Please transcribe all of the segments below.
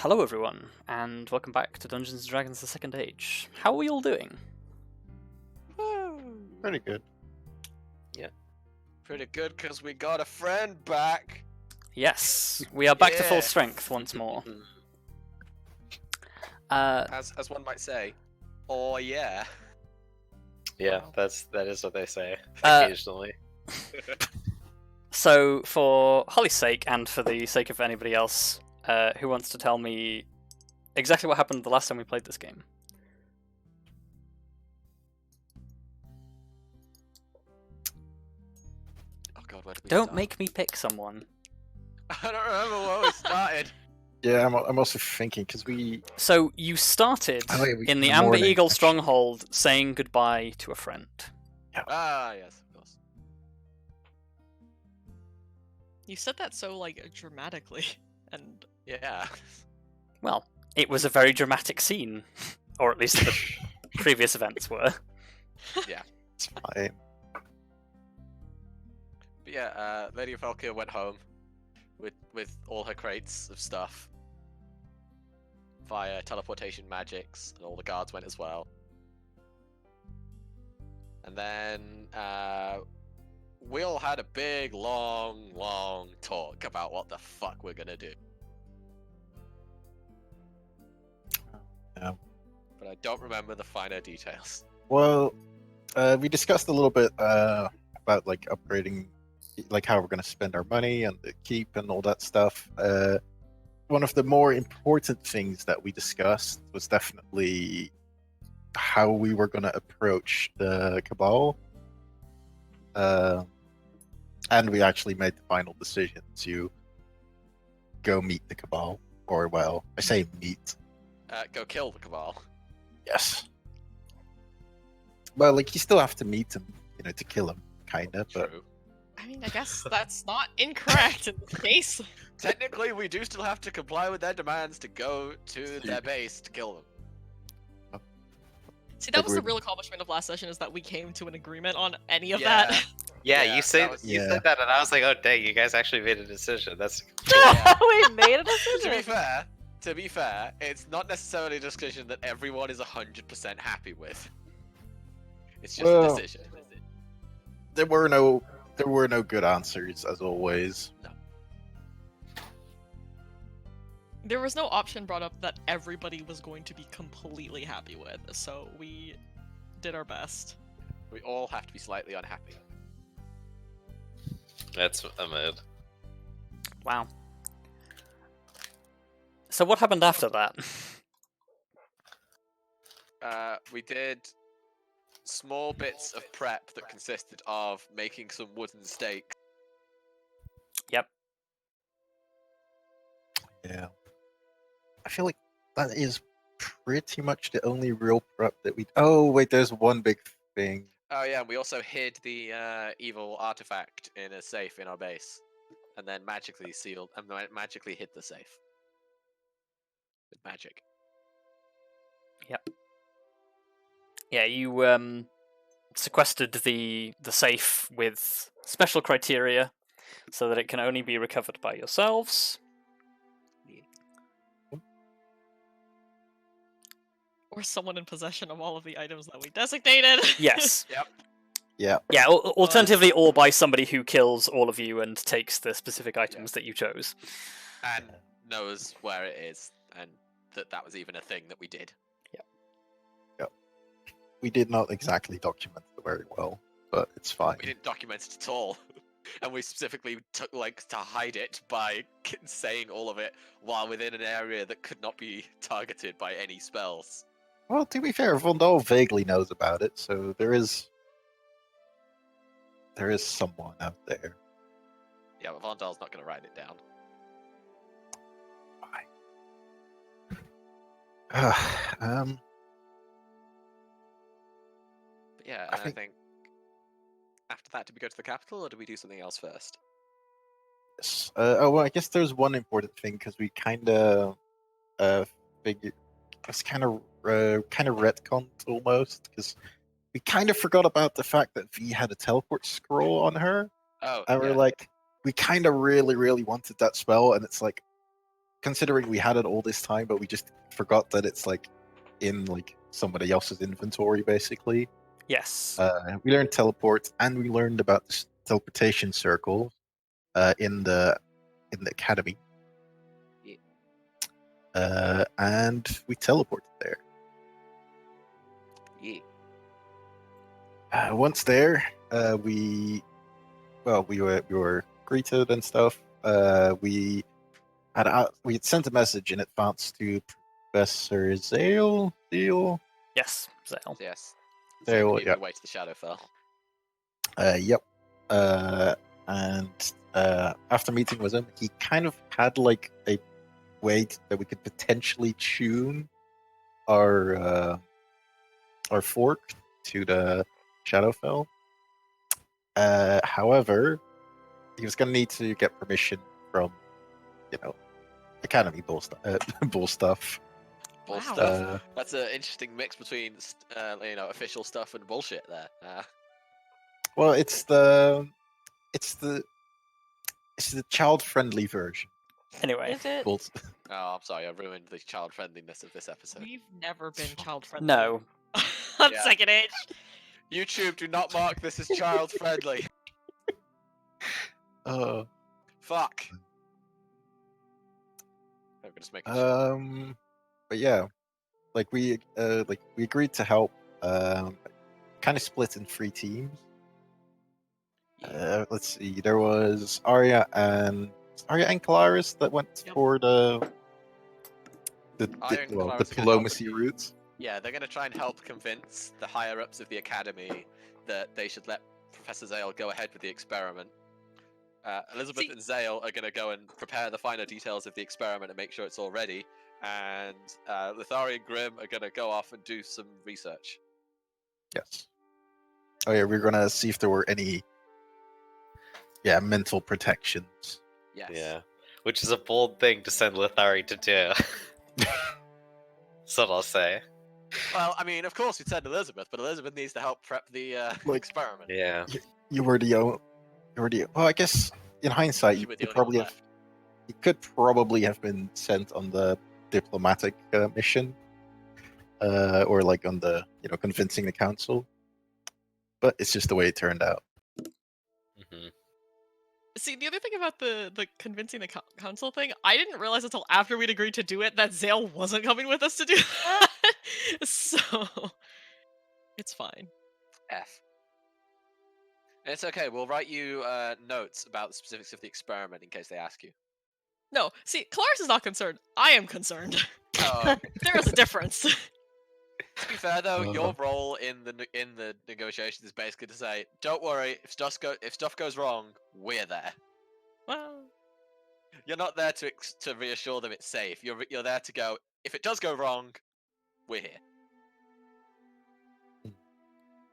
Hello everyone, and welcome back to Dungeons & Dragons The Second Age. How are we all doing? Pretty good. Yeah. Pretty good, because we got a friend back. Yes, we are back to full Yeah. strength once more. As one might say, oh yeah. Yeah, Wow. that is what they say Uh, occasionally. So, for Holly's sake, and for the sake of anybody else who wants to tell me exactly what happened the last time we played this game? Oh god, where did we Don't start? make me pick someone. I don't remember where we started. Yeah, I'm also thinking because we. So, you started Oh, yeah, in the the Amber morning, Eagle actually. stronghold saying goodbye to a friend. Ah, yes, of course. You said that so, dramatically, and... Yeah. Well, it was a very dramatic scene, or at least the previous events were. It's fine. But yeah, Lady of Valkyr went home with all her crates of stuff via teleportation magics, and all the guards went as well. And then we all had a big, long talk about what the fuck we're gonna do. Yeah. But I don't remember the finer details. Well, we discussed a little bit about like upgrading, like how we're going to spend our money and the keep and all that stuff. One of the more important things that we discussed was definitely how we were going to approach the Cabal. And we actually made the final decision to go meet the Cabal. Or, well, I say meet. Go kill the Cabal. Yes. Well, like, you still have to meet him, you know, to kill him, kind of, but... True. I mean, I guess that's not incorrect in this case. Technically, we do still have to comply with their demands to go to their base to kill them. See, that was the Agreed. real accomplishment of last session, is that we came to an agreement on any of Yeah. that. Yeah, yeah, you said that was- you Yeah. said that, and I was like, oh dang, you guys actually made a decision. That's Yeah. We made a To be decision. fair, it's not necessarily a decision that everyone is 100% happy with. It's just Well- a decision. There were no good answers, as always. There was no option brought up that everybody was going to be completely happy with, so we did our best. We all have to be slightly unhappy. that's amid. Wow. So what happened after that? We did small bits of prep that consisted of making some wooden stakes. Yeah. I feel like that is pretty much the only real prep that we... Oh, wait, there's one big thing. Oh yeah, and we also hid the evil artifact in a safe in our base, and then magically sealed and magically hid the safe with magic. Yeah, you sequestered the safe with special criteria so that it can only be recovered by yourselves. Or someone in possession of all of the items that we designated. Yes. Yeah. Yeah, alternatively, or by somebody who kills all of you and takes the specific items that you chose. And knows where it is, and that was even a thing that we did. We did not exactly document it very well, but it's fine. We didn't document it at all, and we specifically took to hide it by saying all of it while within an area that could not be targeted by any spells. Well, to be fair, Vondal vaguely knows about it, so there is someone out there. Yeah, but Vondal's not going to write it down. Um, But yeah, I and I think after that, did we go to the capital, or did we do something else first? yes. Oh, well, I guess there's one important thing because we kind of figured it's kind of retconned almost because we kind of forgot about the fact that V had a teleport scroll on her, Oh, and we're yeah. like, we kind of really wanted that spell, and it's like, considering we had it all this time, but we just forgot that it's like in like somebody else's inventory, basically. Yes. We learned teleport, and we learned about the teleportation circle in the academy. And we teleported there. Yeah. Once there, we were greeted and stuff. We had sent a message in advance to Professor Zale. Yes, Zale. Yes. There we Leading go. the way to the Shadowfell. Yep. And after meeting with him, he kind of had like a way that we could potentially tune our fork to the Shadowfell. However, he was going to need to get permission from, Academy bull stuff. Bull stuff. Bull Wow. stuff. That's an interesting mix between, official stuff and bullshit there. Well, it's the child-friendly version. Anyway. Is it? Bull- Oh, I'm sorry, I ruined the child friendliness of this episode. We've never been child friendly. No. On Yeah. Second Age. YouTube, do not mark this as child friendly. Fuck. I'm just making sure. But yeah, we agreed to help. Kind of split in 3 teams. Let's see. There was Arya and Kallistrate that went Yep. for the Arya and Kallistrate gonna diplomacy help. route. Yeah, they're going to try and help convince the higher ups of the academy that they should let Professor Zale go ahead with the experiment. Elizabeth See- and Zale are going to go and prepare the finer details of the experiment and make sure it's all ready. And Lithari and Grim are going to go off and do some research. Yes. Oh yeah, we're gonna see if there were any mental protections. Yes. Yeah. Which is a bold thing to send Lithari to do. That's what I'll say. Well, I mean, of course we'd send Elizabeth, but Elizabeth needs to help prep the experiment. Yeah. You were the well, I guess in hindsight, You you were the could only probably one have left. you could probably have been sent on the diplomatic mission, or like on the convincing the council. But it's just the way it turned out. hmm See, the other thing about the convincing the council thing, I didn't realize until after we'd agreed to do it that Zale wasn't coming with us to do that. So it's fine. F. It's okay. We'll write you notes about the specifics of the experiment in case they ask you. No, see, Kelariis is not concerned. I am concerned. Oh, There is a difference. to be fair though, your role in the negotiations is basically to say, "Don't worry, if stuff goes wrong, we're there." Well, You're not there to reassure them it's safe. You're there to go. If it does go wrong, we're here.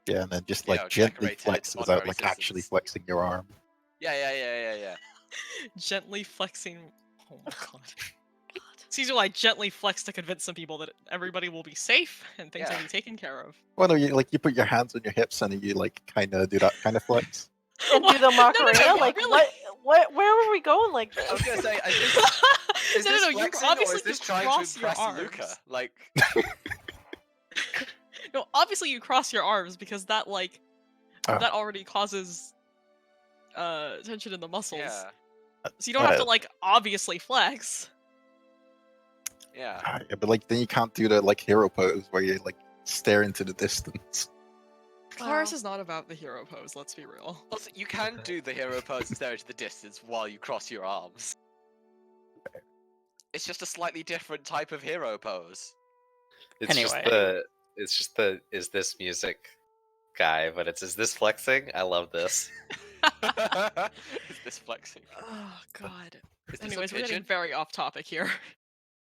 Yeah, and then just You like know, gently decorated flex without honorary like actually citizens. flexing your arm. Yeah. gently flexing. Oh my god. Caesar like gently flex to convince some people that everybody will be safe and things Yeah. will be taken care of. Well, no, you put your hands on your hips and you like kind of do that kind of flex. And do the Macarena? no, Like really? what? Where were we going like this? I was gonna say, is No, this you flexing obviously or is this you trying to cross your impress Luka? arms. Like, No, obviously you cross your arms because that Oh. that already causes tension in the muscles. yeah, So you don't have to Uh, like obviously flex. yeah. Yeah, but like then you can't do the like hero pose where you like stare into the distance. Kelariis is not about the hero pose, let's be real. Also, you can do the hero pose and stare into the distance while you cross your arms. It's just a slightly different type of hero pose. It's Anyway. just the is this music guy, but it's is this flexing? I love this. Is this flexing? Oh god. Is this Anyways, a we're getting pigeon? very off topic here.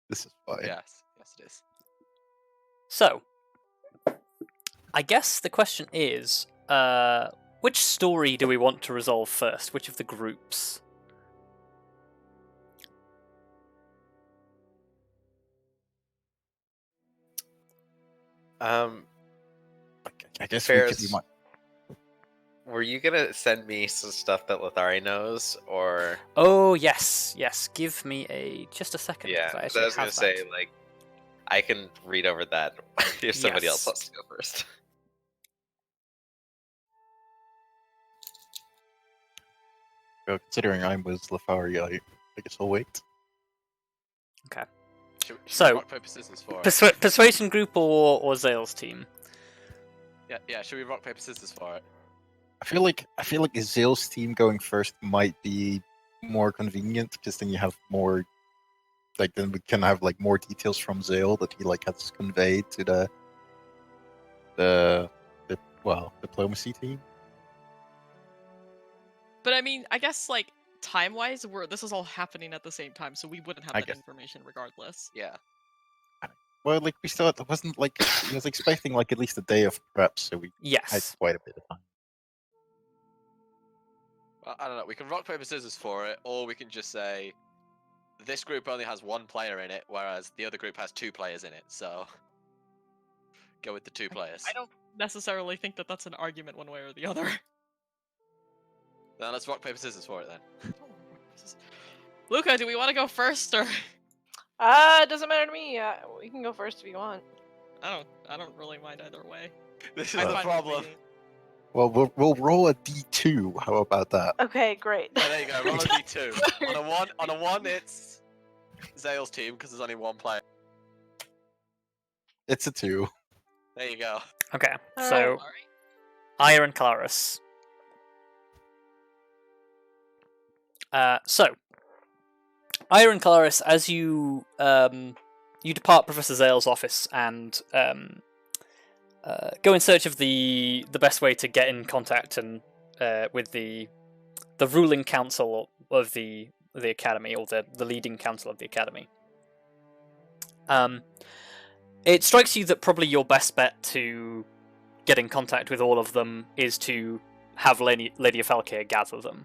This is fine. Yes, it is. So, I guess the question is, which story do we want to resolve first? Which of the groups? I guess Ferrous. we might. were you gonna send me some stuff that Lithari knows, or Oh yes, yes. Give me just a second. yeah? 'Cause I 'Cause actually I was gonna have say that. like I can read over that if somebody else Yes. wants to go first. Considering I was Lithari, I guess I'll wait. Should we So, rock, paper, scissors for it? Persuasion group or Zale's team? Yeah, should we rock, paper, scissors for it? I feel like Zale's team going first might be more convenient because then you have more, like then we can have like more details from Zale that he like has conveyed to the diplomacy team. But I mean, I guess like time-wise, this is all happening at the same time, so we wouldn't have I that guess. information regardless. Yeah. Well, like we still it wasn't like he was expecting like at least a day of prep, so we had Yes. quite a bit of time. Well, I don't know. We can rock, paper, scissors for it, or we can just say this group only has one player in it, whereas the other group has 2 players in it. So go with the 2 players. I don't necessarily think that that's an argument one way or the other. Then let's rock, paper, scissors for it then. Luka, do we want to go first or? It doesn't matter to me. You can go first if you want. I don't really mind either way. This is I'm the fine with problem. waiting. Well, we'll roll a d2. How about that? Okay, great. Yeah, there you go. Roll a d2. On a one, it's Zale's team because there's only one player. It's a 2. There you go. Okay. Alright. So, Alright. Arya and Kelariis. So, Arya and Kelariis, as you depart Professor Zale's office and go in search of the best way to get in contact and with the ruling council of the academy, or the leading council of the academy. It strikes you that probably your best bet to get in contact with all of them is to have Lady Falkir gather them.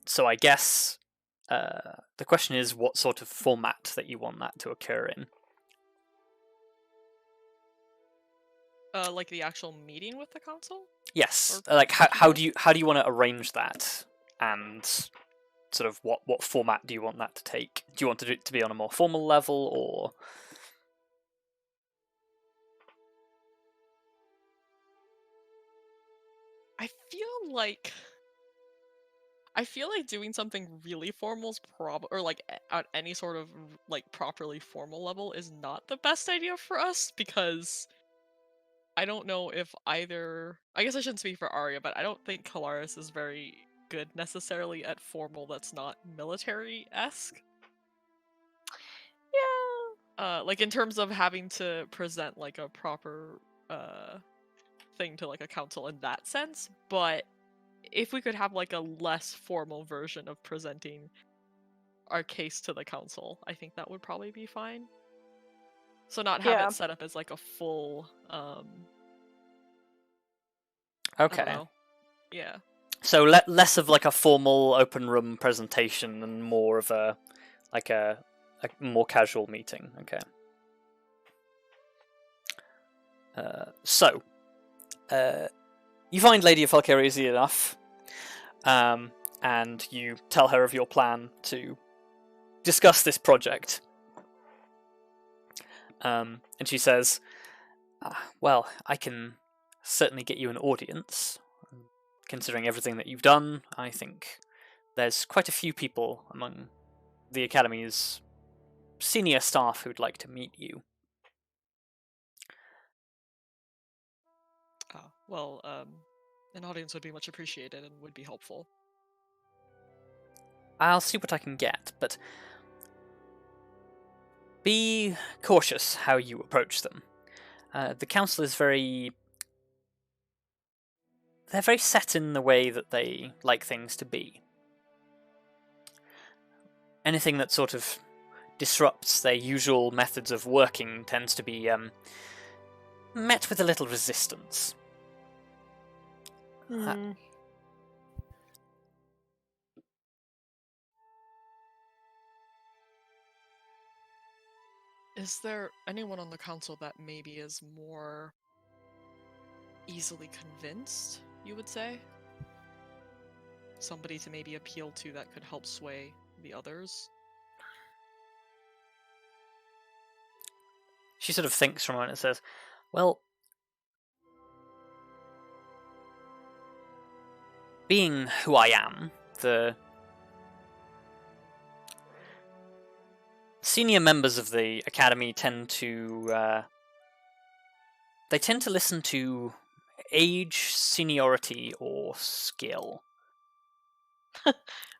So I guess the question is what sort of format that you want that to occur in. Like the actual meeting with the council? Yes, Or like how do you want to arrange that, and sort of what format do you want that to take? Do you want it to be on a more formal level, or? I feel like doing something really formal is or like at any sort of like properly formal level is not the best idea for us, because I don't know if either. I guess I shouldn't speak for Arya, but I don't think Kelariis is very good necessarily at formal that's not military-esque. Yeah. Like in terms of having to present like a proper thing to like a council in that sense, but if we could have like a less formal version of presenting our case to the council, I think that would probably be fine. So not have Yeah. it set up as like a full I Okay. don't know. Yeah. So less of like a formal open room presentation and more of a more casual meeting. Okay. So you find Lady of Falkir easy enough, and you tell her of your plan to discuss this project. And she says, well, I can certainly get you an audience. Considering everything that you've done, I think there's quite a few people among the Academy's senior staff who'd like to meet you. Well, an audience would be much appreciated and would be helpful. I'll see what I can get, but be cautious how you approach them. The council is they're very set in the way that they like things to be. Anything that sort of disrupts their usual methods of working tends to be met with a little resistance. Is there anyone on the council that maybe is more easily convinced, you would say? Somebody to maybe appeal to that could help sway the others? She sort of thinks for a moment and says, well, being who I am, the senior members of the Academy tend to listen to age, seniority, or skill.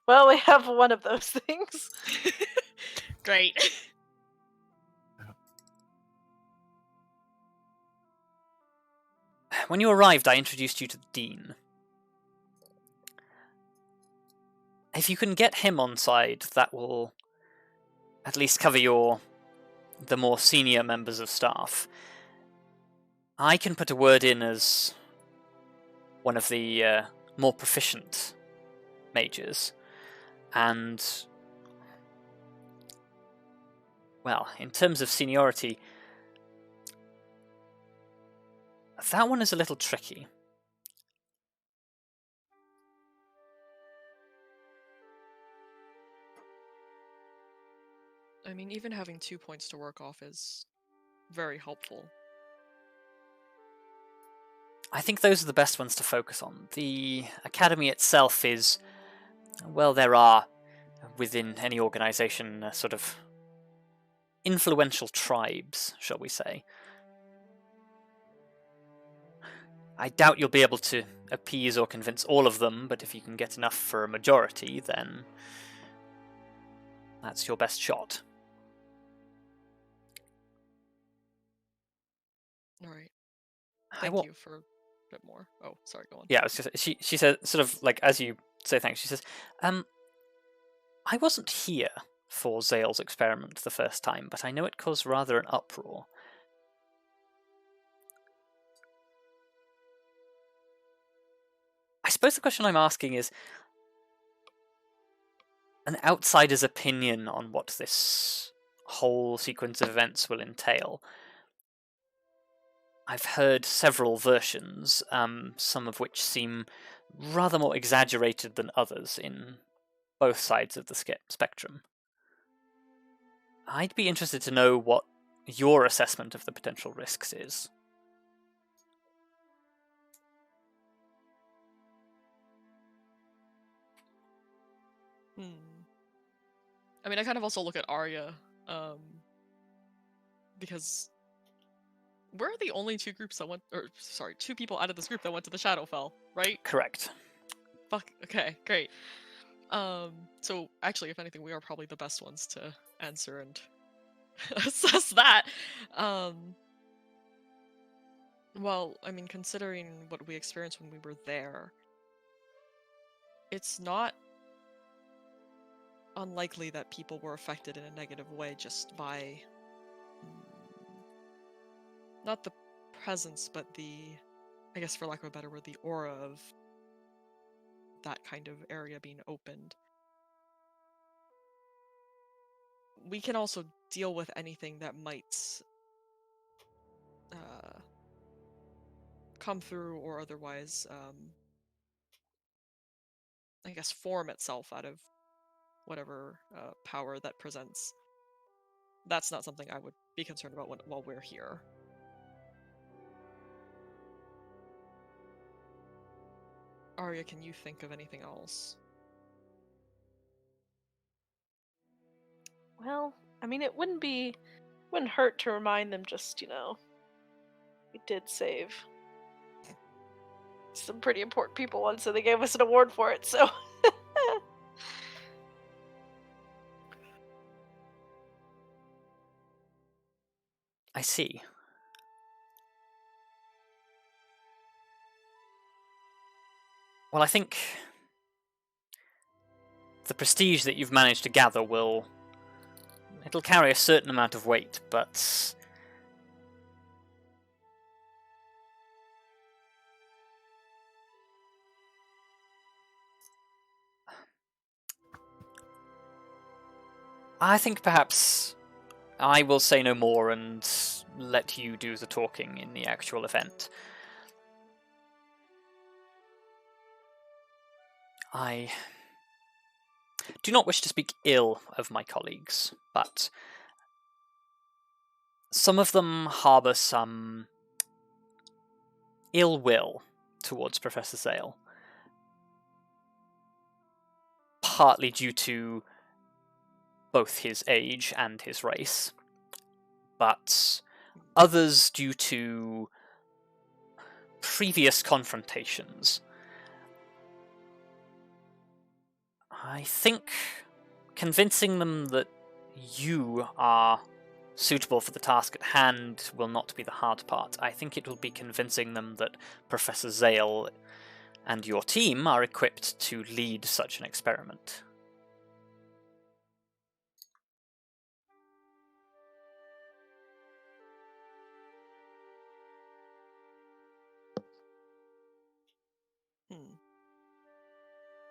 Well, we have one of those things. Great. When you arrived, I introduced you to the Dean. If you can get him on side, that will at least cover the more senior members of staff. I can put a word in as one of the more proficient mages, and, well, in terms of seniority, that one is a little tricky. I mean, even having 2 points to work off is very helpful. I think those are the best ones to focus on. The Academy itself is, well, there are, within any organisation, sort of influential tribes, shall we say. I doubt you'll be able to appease or convince all of them, but if you can get enough for a majority, then that's your best shot. Alright. I Thank won't- you for a bit more. Oh, sorry, go on. Yeah, I was just, she said, sort of like, as you say thanks, she says, I wasn't here for Zale's experiment the first time, but I know it caused rather an uproar. I suppose the question I'm asking is an outsider's opinion on what this whole sequence of events will entail. I've heard several versions, some of which seem rather more exaggerated than others in both sides of the spectrum. I'd be interested to know what your assessment of the potential risks is. I mean, I kind of also look at Arya, because we're the only two people out of this group that went to the Shadowfell, right? Correct. Fuck. Okay, great. So actually, if anything, we are probably the best ones to answer and assess that. Well, I mean, considering what we experienced when we were there, it's not unlikely that people were affected in a negative way just by not the presence, but I guess for lack of a better word, the aura of that kind of area being opened. We can also deal with anything that might come through or otherwise, I guess, form itself out of whatever power that presents. That's not something I would be concerned about while we're here. Arya, can you think of anything else? Well, I mean, it wouldn't hurt to remind them just, we did save some pretty important people once, so they gave us an award for it, so. I see. Well, I think the prestige that you've managed to gather it'll carry a certain amount of weight, but I think perhaps I will say no more and let you do the talking in the actual event. I do not wish to speak ill of my colleagues, but some of them harbour some ill will towards Professor Zale. Partly due to both his age and his race, but others due to previous confrontations. I think convincing them that you are suitable for the task at hand will not be the hard part. I think it will be convincing them that Professor Zale and your team are equipped to lead such an experiment.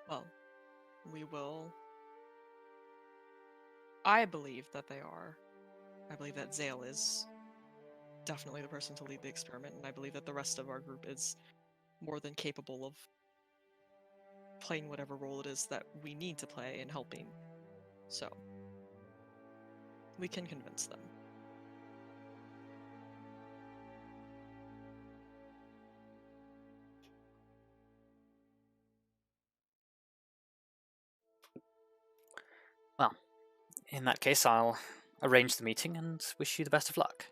Well, we will. I believe that they are. I believe that Zale is definitely the person to lead the experiment, and I believe that the rest of our group is more than capable of playing whatever role it is that we need to play in helping. So, we can convince them. Well, in that case, I'll arrange the meeting and wish you the best of luck.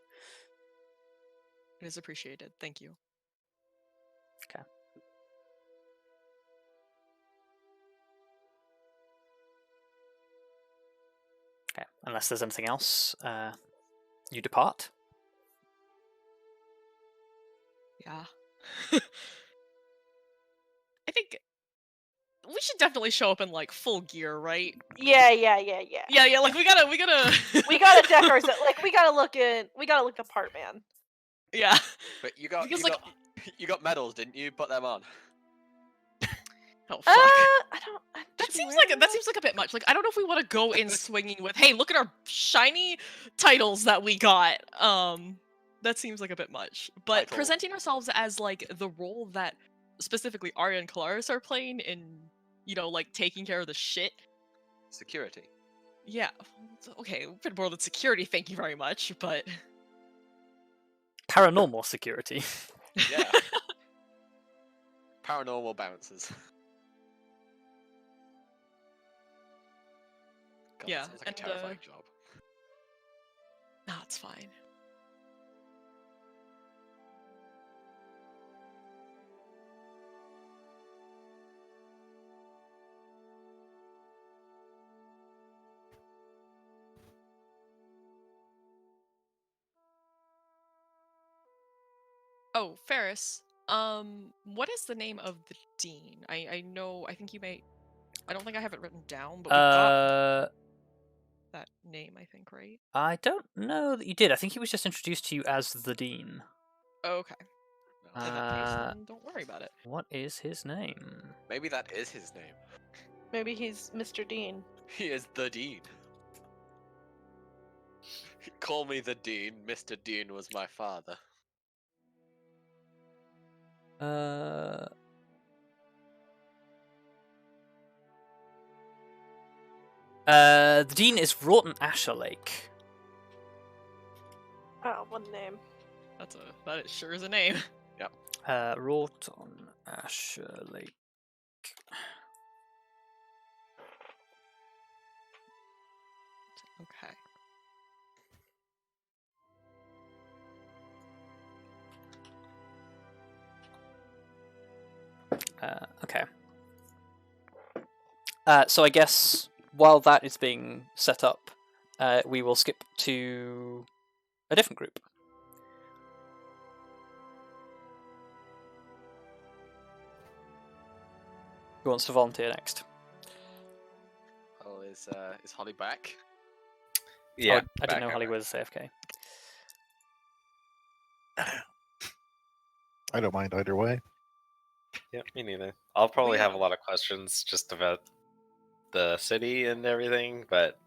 It is appreciated. Thank you. Okay. Okay. Unless there's anything else, you depart. Yeah. I think we should definitely show up in like full gear, right? Yeah. Yeah, like we gotta We gotta deck ourselves. Like we gotta look the part, man. Yeah. But you got Because, you like- got you got medals, didn't you? Put them on. Oh fuck. I don't. That should we seems wear like them? that seems like a bit much. Like I don't know if we want to go in swinging with, "Hey, look at our shiny titles that we got." That seems like a bit much. But Title. presenting ourselves as like the role that specifically Arya and Kelariis are playing in, like taking care of the shit. Security. Yeah. Okay, a bit more than security. Thank you very much. But Paranormal security. Yeah. Paranormal bouncers. God, Yeah, that sounds like a and, terrifying job. nah, it's fine. Oh, Ferrous. What is the name of the dean? I know. I think you may. I don't think I have it written down, but we got that name. I think, right? I don't know that you did. I think he was just introduced to you as the Dean. Oh, okay. In that case, Uh, then don't worry about it. What is his name? Maybe that is his name. Maybe he's Mr. Dean. He is the Dean. Call me the Dean. Mr. Dean was my father. The Dean is Wroughton Asherlake. Oh, one name. That sure is a name. Wroughton Asherlake. Okay. Okay. So I guess while that is being set up, we will skip to a different group. Who wants to volunteer next? Oh, is Holly back? Yeah, Oh, I didn't know back Holly over. was AFK. I don't mind either way. Yeah, me neither. I'll probably have a have- lot of questions just about the city and everything, but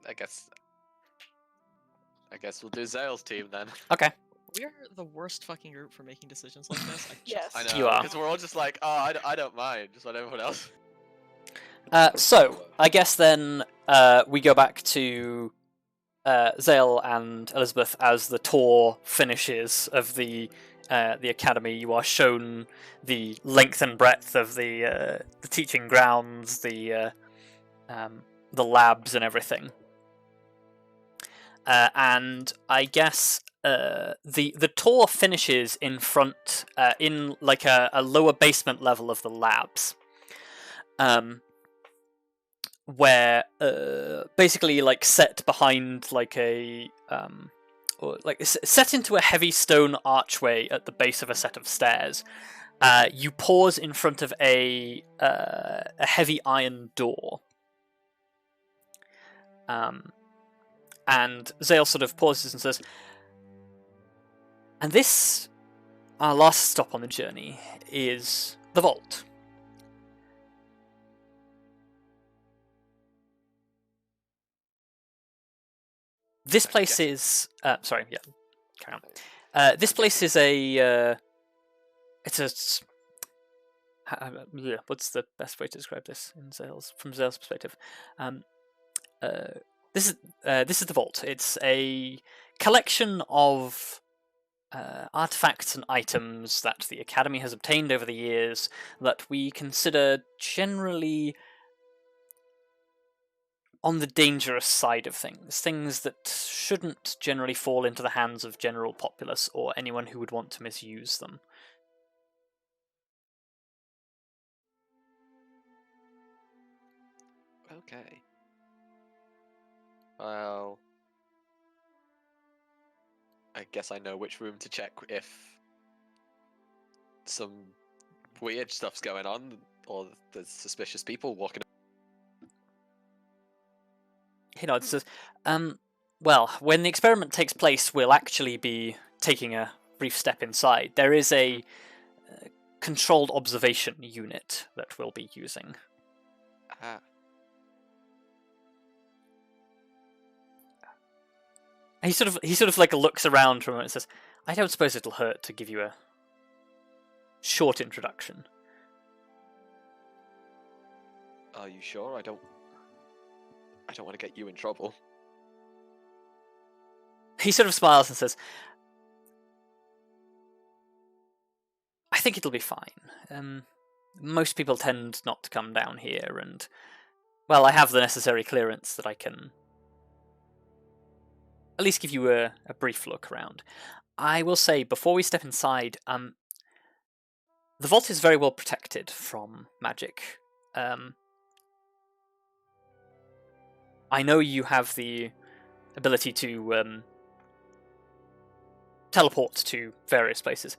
I guess we'll do Zale's team then. Okay. We're the worst fucking group for making decisions like this. Yes. I know. You are. Because we're all just like, oh, I don't mind. Just like everyone else. So, I guess then we go back to Zale and Elizabeth as the tour finishes of the academy. You are shown the length and breadth of the teaching grounds, the labs and everything. And I guess the tour finishes in front, in like a lower basement level of the labs, where basically like set behind like a or like set into a heavy stone archway at the base of a set of stairs. You pause in front of a heavy iron door. And Zale sort of pauses and says, "And this, our last stop on the journey, is the vault." This place is... sorry, yeah, carry on. This place is a... it's a... what's the best way to describe this from Zale's perspective? This is the vault. It's a collection of artifacts and items that the Academy has obtained over the years that we consider generally on the dangerous side of things that shouldn't generally fall into the hands of general populace or anyone who would want to misuse them. Okay. Well, I guess I know which room to check if some weird stuff's going on or there's suspicious people walking. He nods and says, well, when the experiment takes place, we'll actually be taking a brief step inside. There is a controlled observation unit that we'll be using. He sort of like looks around for a moment and says, "I don't suppose it'll hurt to give you a short introduction." Are you sure? I don't want to get you in trouble. He sort of smiles and says, "I think it'll be fine. Most people tend not to come down here, and, well, I have the necessary clearance that I can at least give you a brief look around. I will say, before we step inside, the vault is very well protected from magic. I know you have the ability to teleport to various places.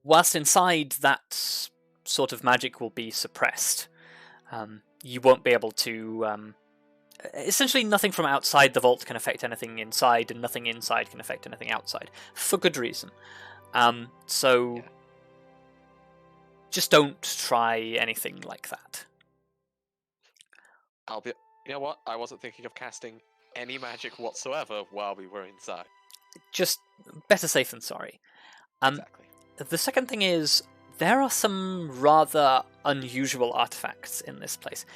Whilst inside, that sort of magic will be suppressed. You won't be able to... essentially nothing from outside the vault can affect anything inside, and nothing inside can affect anything outside. For good reason. So... just don't try anything like that. You know what? I wasn't thinking of casting any magic whatsoever while we were inside. Just better safe than sorry. Exactly. The second thing is, there are some rather unusual artifacts in this place.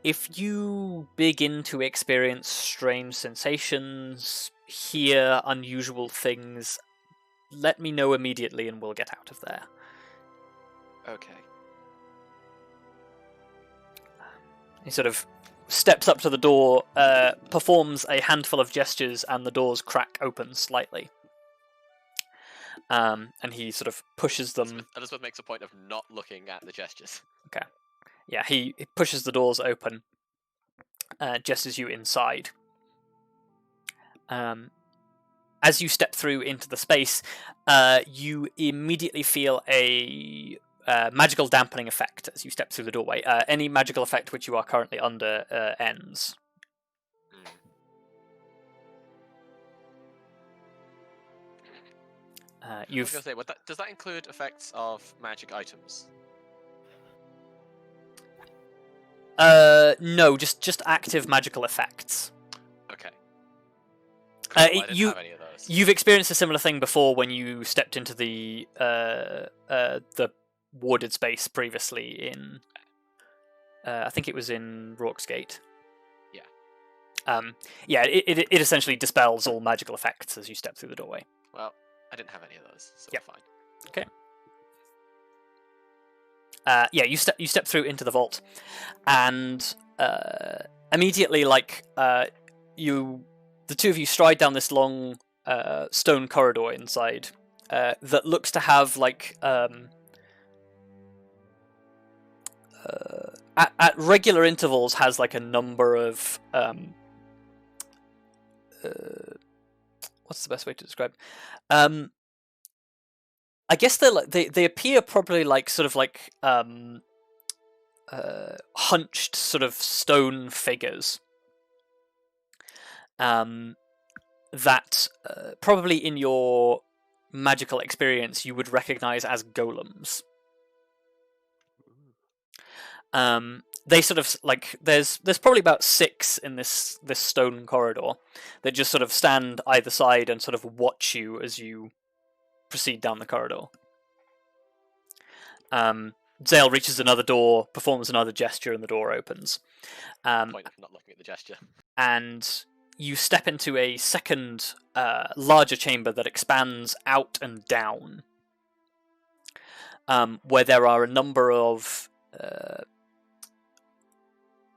If you begin to experience strange sensations, hear unusual things, let me know immediately and we'll get out of there. Okay. He sort of steps up to the door, performs a handful of gestures, and the doors crack open slightly. And he sort of pushes them... Elizabeth makes a point of not looking at the gestures. Okay. Yeah, he pushes the doors open, gestures you inside. As you step through into the space, you immediately feel a magical dampening effect as you step through the doorway. Any magical effect which you are currently under ends. I was going to say, does that include effects of magic items? No, just active magical effects. Okay. cool. I didn't you- have any of those. You've experienced a similar thing before when you stepped into the warded space previously in. I think it was in Rorksgate. Yeah. Yeah. It essentially dispels all magical effects as you step through the doorway. Well, I didn't have any of those, so Yep. we're fine. Yeah, you step through into the vault, and immediately, like the two of you stride down this long stone corridor inside that looks to have like at regular intervals has like a number of what's the best way to describe? I guess they appear probably like sort of like hunched sort of stone figures that probably in your magical experience you would recognize as golems. They sort of like there's probably about 6 in this stone corridor that just sort of stand either side and sort of watch you as you proceed down the corridor. Zale reaches another door, performs another gesture, and the door opens. Point of not looking at the gesture. And you step into a second, larger chamber that expands out and down, where there are a number of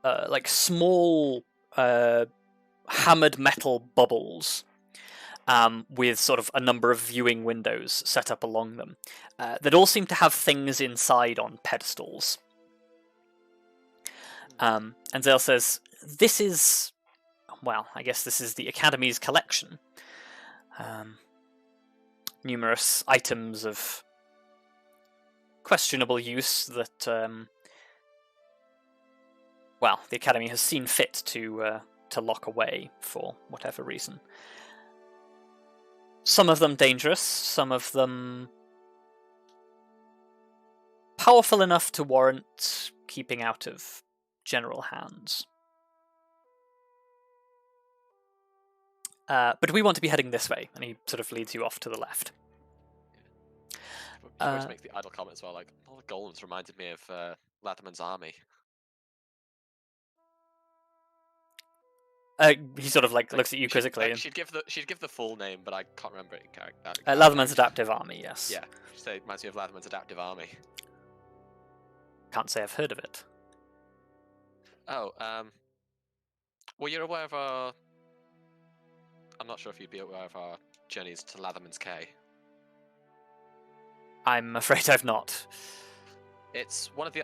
like small hammered metal bubbles with sort of a number of viewing windows set up along them that all seem to have things inside on pedestals. And Zale says, this is, well, I guess this is the Academy's collection. Numerous items of questionable use that, well, the Academy has seen fit to lock away for whatever reason. Some of them dangerous, some of them powerful enough to warrant keeping out of general hands. But we want to be heading this way, and he sort of leads you off to the left. She always makes the idle comment as well, like, all the golems reminded me of Latherman's army. He sort of like looks at you quizzically. Like, she'd give the full name, but I can't remember it. Latherman's Adaptive Army, yes. Yeah, she'd say it reminds me of Latherman's Adaptive Army. Can't say I've heard of it. Oh, well, you're aware of our... I'm not sure if you'd be aware of our journeys to Latherman's Cay. I'm afraid I've not. It's one of the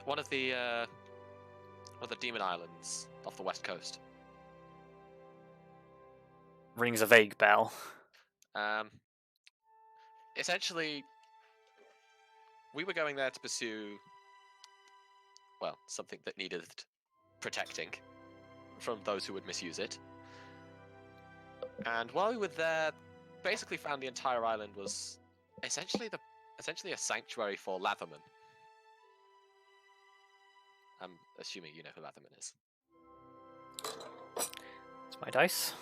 demon islands off the west coast. Rings a vague bell. Essentially, we were going there to pursue, well, something that needed protecting from those who would misuse it. And while we were there, basically found the entire island was essentially a sanctuary for Latherman. I'm assuming you know who Latherman is. It's my dice.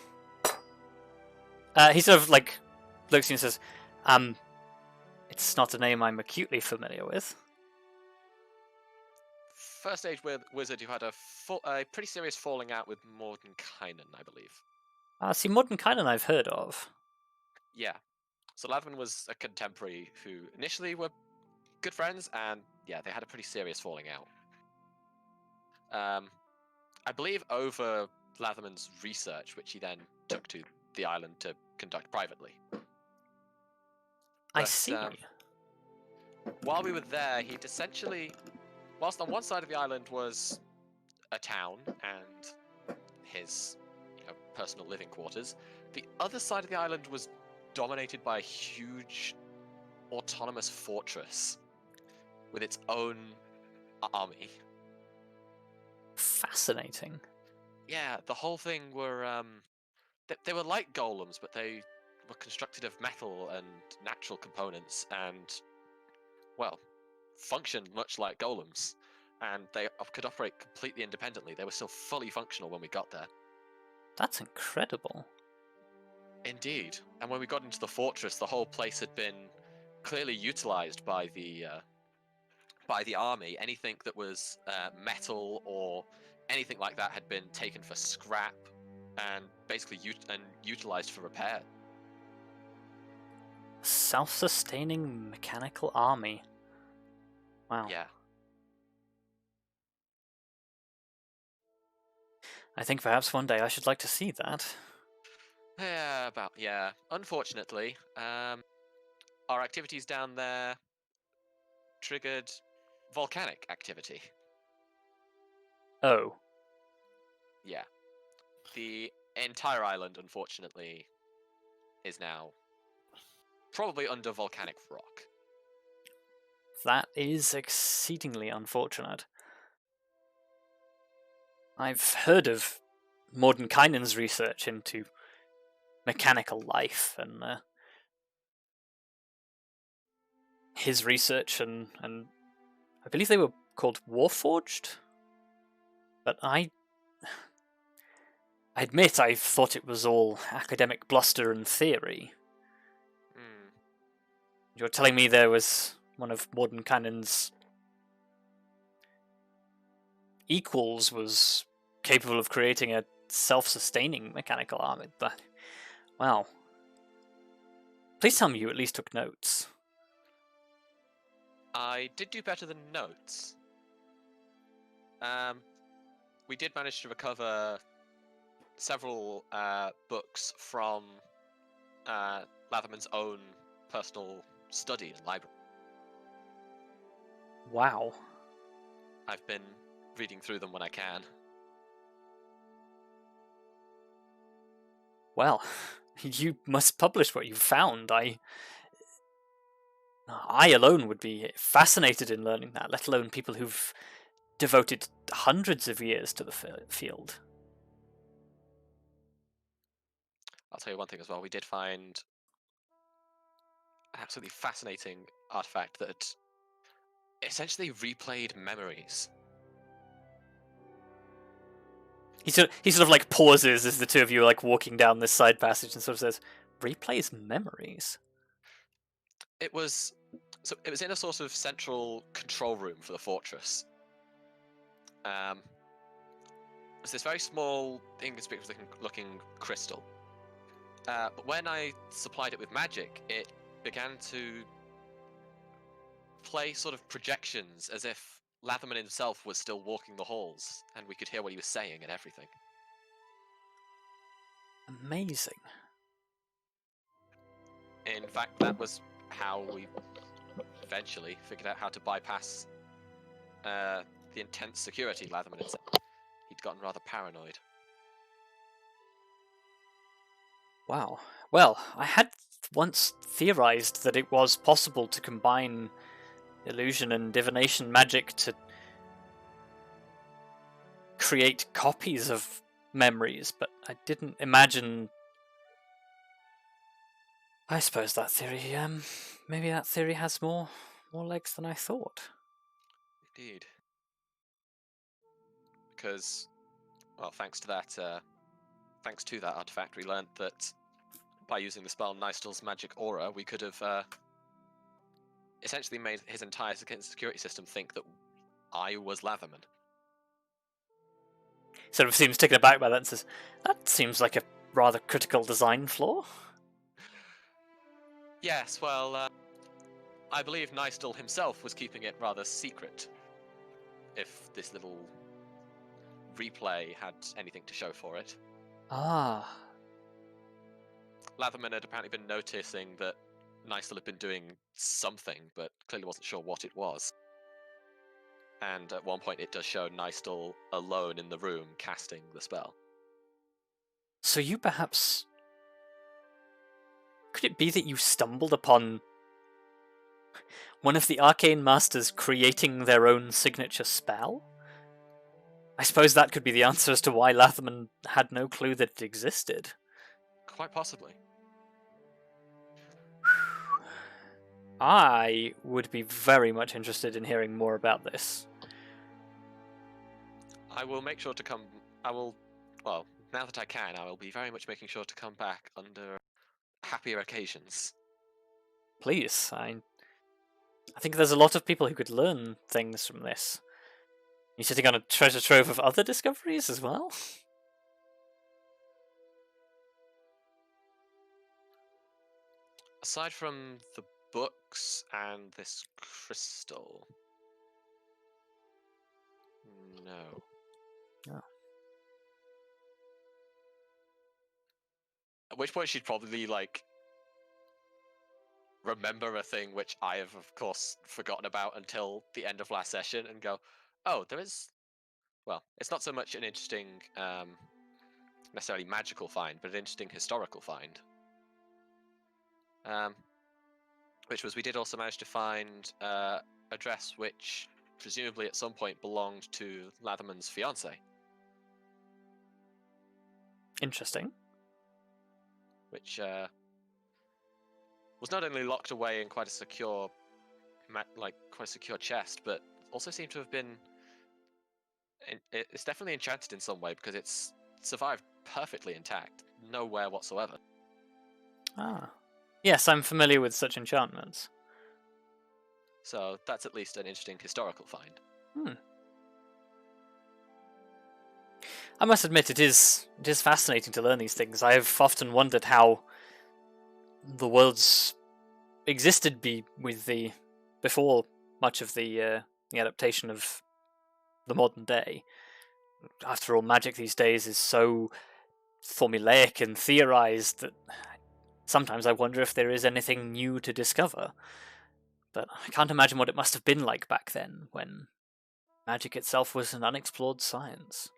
He sort of like looks at you and says, it's not a name I'm acutely familiar with. First age wizard who had a pretty serious falling out with Mordenkainen, I believe. See, Mordenkainen I've heard of. Yeah. So Latherman was a contemporary who initially were good friends, and yeah, they had a pretty serious falling out. I believe over Latherman's research, which he then took to the island to conduct privately. I see. While we were there, he'd essentially, whilst on one side of the island was a town and his personal living quarters, the other side of the island was dominated by a huge autonomous fortress with its own army. Fascinating. Yeah, the whole thing were they were like golems, but they were constructed of metal and natural components, and well, functioned much like golems, and they could operate completely independently. They were still fully functional when we got there. That's incredible. Indeed. And when we got into the fortress, the whole place had been clearly utilized by the army. Anything that was metal or anything like that had been taken for scrap and basically utilized for repair. Self-sustaining mechanical army. Wow. Yeah. I think perhaps one day I should like to see that. Yeah. Unfortunately, our activities down there triggered volcanic activity. Oh. Yeah. The entire island, unfortunately, is now probably under volcanic rock. That is exceedingly unfortunate. I've heard of Mordenkainen's research into mechanical life, and his research, and I believe they were called Warforged? But I admit I thought it was all academic bluster and theory. You're telling me there was one of Mordenkainen's equals was capable of creating a self-sustaining mechanical army, but wow. Please tell me you at least took notes. I did do better than notes. We did manage to recover several books from Latherman's own personal study and library. Wow. I've been reading through them when I can. Well, you must publish what you found. I alone would be fascinated in learning that, let alone people who've devoted hundreds of years to the field. I'll tell you one thing as well. We did find an absolutely fascinating artifact that essentially replayed memories. He sort of like pauses as the two of you are like walking down this side passage and sort of says, "Replays memories." It was in a sort of central control room for the fortress. It was this very small, inconspicuous looking crystal. But when I supplied it with magic, it began to play sort of projections as if Latherman himself was still walking the halls, and we could hear what he was saying and everything. Amazing. In fact, that was how we eventually figured out how to bypass the intense security Latherman had set. He'd gotten rather paranoid. Wow. Well, I had once theorized that it was possible to combine illusion and divination magic to create copies of memories, but I didn't imagine. I suppose that theory, maybe that theory has more legs than I thought. Indeed. Because, well, thanks to that artifact, we learned that by using the spell Nystul's magic aura, we could have essentially made his entire security system think that I was Latherman. Sort of seems taken aback by that and says, "That seems like a rather critical design flaw." Yes, well, I believe Nystul himself was keeping it rather secret, if this little replay had anything to show for it. Ah. Latherman had apparently been noticing that Nystul had been doing something, but clearly wasn't sure what it was. And at one point it does show Nystul alone in the room casting the spell. So you perhaps... Could it be that you stumbled upon one of the arcane masters creating their own signature spell? I suppose that could be the answer as to why Latherman had no clue that it existed. Quite possibly. I would be very much interested in hearing more about this. I will make sure to come... well, now that I can, I will be very much making sure to come back under happier occasions. Please, I think there's a lot of people who could learn things from this. You sitting on a treasure trove of other discoveries as well? Aside from the books and this crystal, no. Oh. At which point she'd probably like remember a thing which I have of course forgotten about until the end of last session and go, oh, there is, well, it's not so much an interesting necessarily magical find, but an interesting historical find. Which was, we did also manage to find a dress which presumably at some point belonged to Latherman's fiance. Interesting. Which was not only locked away in quite a secure, chest, but also seemed to have been. It's definitely enchanted in some way because it's survived perfectly intact, no wear whatsoever. Ah. Yes, I'm familiar with such enchantments. So that's at least an interesting historical find. I must admit, it is fascinating to learn these things. I have often wondered how the worlds existed before much of the adaptation of the modern day. After all, magic these days is so formulaic and theorized that sometimes I wonder if there is anything new to discover. But I can't imagine what it must have been like back then, when magic itself was an unexplored science.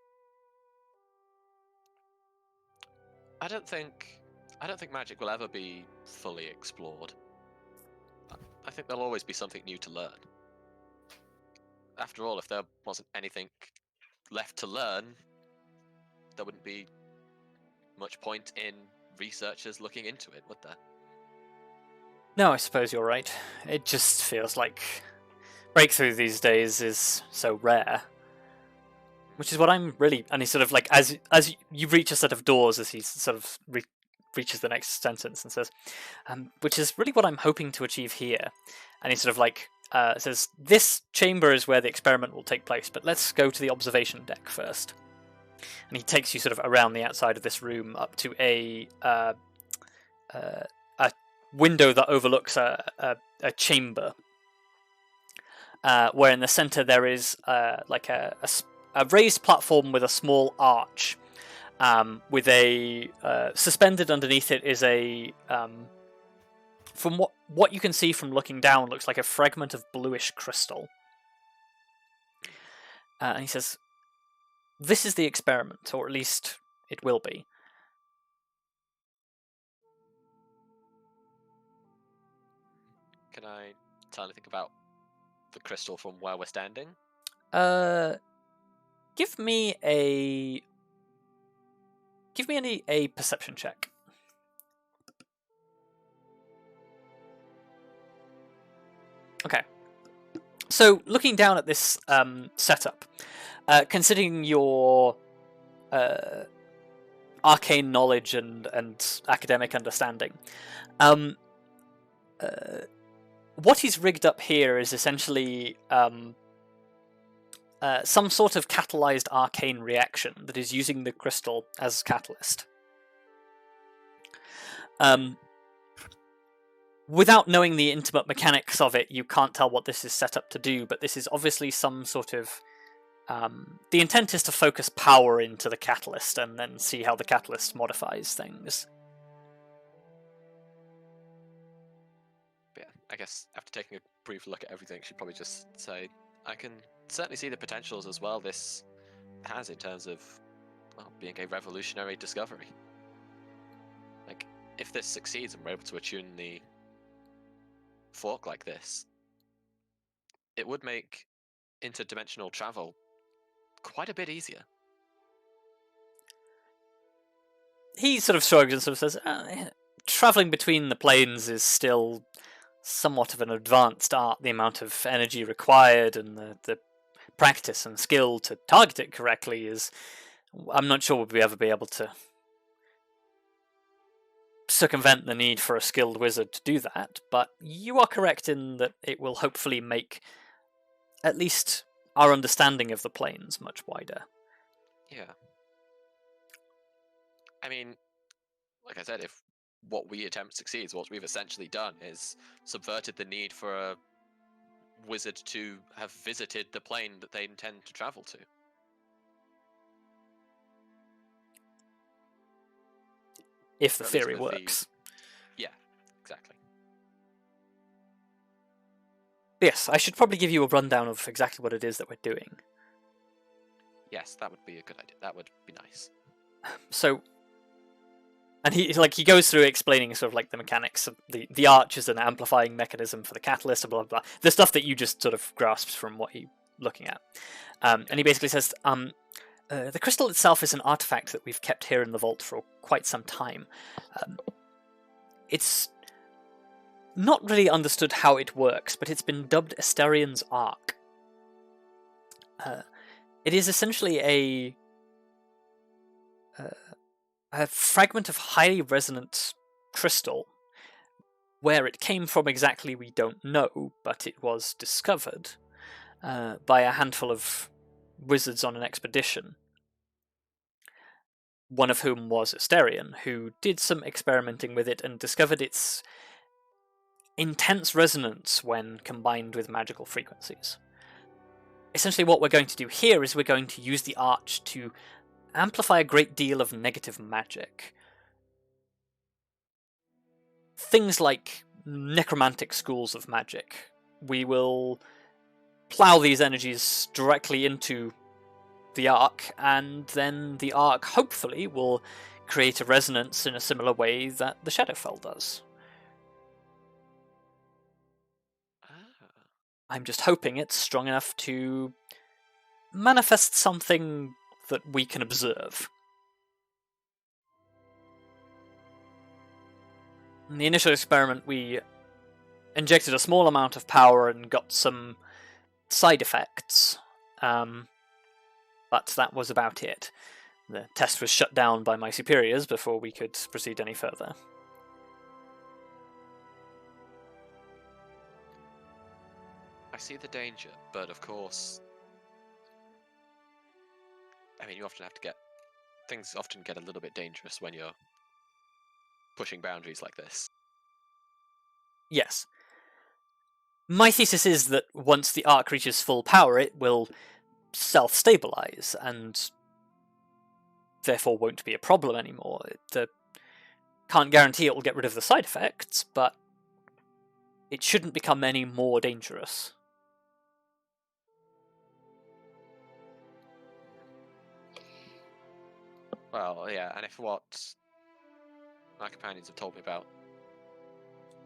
I don't think magic will ever be fully explored. I think there'll always be something new to learn. After all, if there wasn't anything left to learn, there wouldn't be much point in researchers looking into it, would there? No, I suppose you're right. It just feels like breakthrough these days is so rare. Which is what I'm really... And he sort of like, as you reach a set of doors, as he sort of reaches the next sentence and says, which is really what I'm hoping to achieve here. And he sort of like says, this chamber is where the experiment will take place, but let's go to the observation deck first. And he takes you sort of around the outside of this room up to a window that overlooks a chamber, where in the center there is like a raised platform with a small arch, with a suspended underneath it is a from what you can see from looking down, looks like a fragment of bluish crystal. And he says, this is the experiment, or at least it will be. Can I tell anything about the crystal from where we're standing? Give me a perception check. Okay. So, looking down at this setup, considering your arcane knowledge and academic understanding, what he's rigged up here is essentially some sort of catalyzed arcane reaction that is using the crystal as catalyst. Without knowing the intimate mechanics of it, you can't tell what this is set up to do, but this is obviously some sort of... the intent is to focus power into the catalyst and then see how the catalyst modifies things. But yeah, I guess after taking a brief look at everything, she'd probably just say, I can certainly see the potentials as well this has in terms of, well, being a revolutionary discovery. Like, if this succeeds and we're able to attune the fork like this, it would make interdimensional travel quite a bit easier. He sort of shrugs and sort of says, travelling between the planes is still somewhat of an advanced art. The amount of energy required and the practice and skill to target it correctly is... I'm not sure we'll ever be able to circumvent the need for a skilled wizard to do that, but you are correct in that it will hopefully make at least our understanding of the planes much wider. Yeah. I mean, like I said, if what we attempt succeeds, what we've essentially done is subverted the need for a wizard to have visited the plane that they intend to travel to. If the Or at least theory with the- works. Yeah, exactly. Yes, I should probably give you a rundown of exactly what it is that we're doing. Yes, that would be a good idea. That would be nice. So, and he goes through explaining sort of like the mechanics of the arch is an amplifying mechanism for the catalyst, blah blah blah. The stuff that you just sort of grasped from what you're looking at. And he basically says, the crystal itself is an artifact that we've kept here in the vault for quite some time. It's not really understood how it works, but it's been dubbed Esterian's Arc. It is essentially a fragment of highly resonant crystal. Where it came from exactly we don't know, but it was discovered by a handful of wizards on an expedition, one of whom was Esterian, who did some experimenting with it and discovered its intense resonance when combined with magical frequencies. Essentially what we're going to do here is we're going to use the arch to amplify a great deal of negative magic. Things like necromantic schools of magic. We will plough these energies directly into the arc, and then the arc hopefully will create a resonance in a similar way that the Shadowfell does. I'm just hoping it's strong enough to manifest something that we can observe. In the initial experiment, we injected a small amount of power and got some side effects, but that was about it. The test was shut down by my superiors before we could proceed any further. I see the danger, but of course, I mean, you often have to get things often get a little bit dangerous when you're pushing boundaries like this. Yes. My thesis is that once the arc reaches full power, it will self-stabilize, and therefore won't be a problem anymore. It can't guarantee it will get rid of the side effects, but it shouldn't become any more dangerous. Well, yeah, and if what my companions have told me about,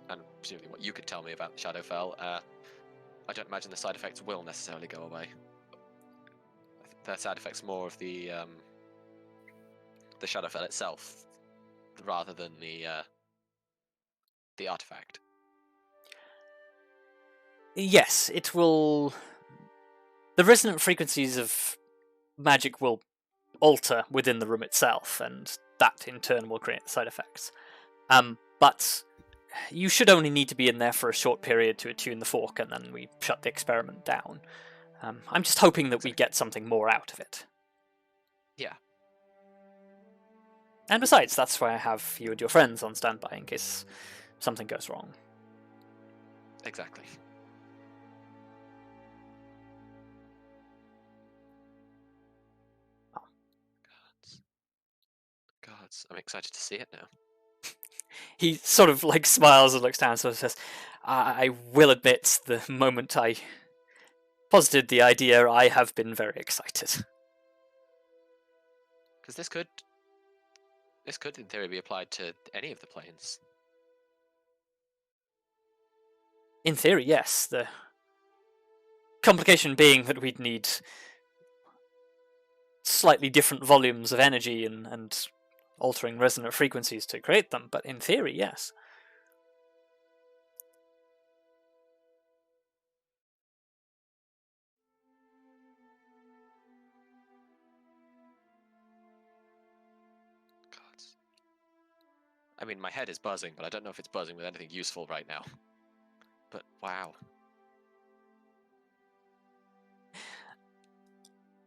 and presumably what you could tell me about the Shadowfell, I don't imagine the side effects will necessarily go away. I think the side effects more of the Shadowfell itself, rather than the artifact. Yes, it will. The resonant frequencies of magic will alter within the room itself, and that in turn will create side effects. But you should only need to be in there for a short period to attune the fork, and then we shut the experiment down. I'm just hoping that we get something more out of it. Yeah. And besides, that's why I have you and your friends on standby in case something goes wrong. Exactly. Gods, I'm excited to see it now. He sort of like smiles and looks down and sort of says, I will admit, the moment I posited the idea, I have been very excited. Because this could, in theory, be applied to any of the planes. In theory, yes. The complication being that we'd need slightly different volumes of energy and altering resonant frequencies to create them, but in theory, yes. I mean, my head is buzzing, but I don't know if it's buzzing with anything useful right now. But wow.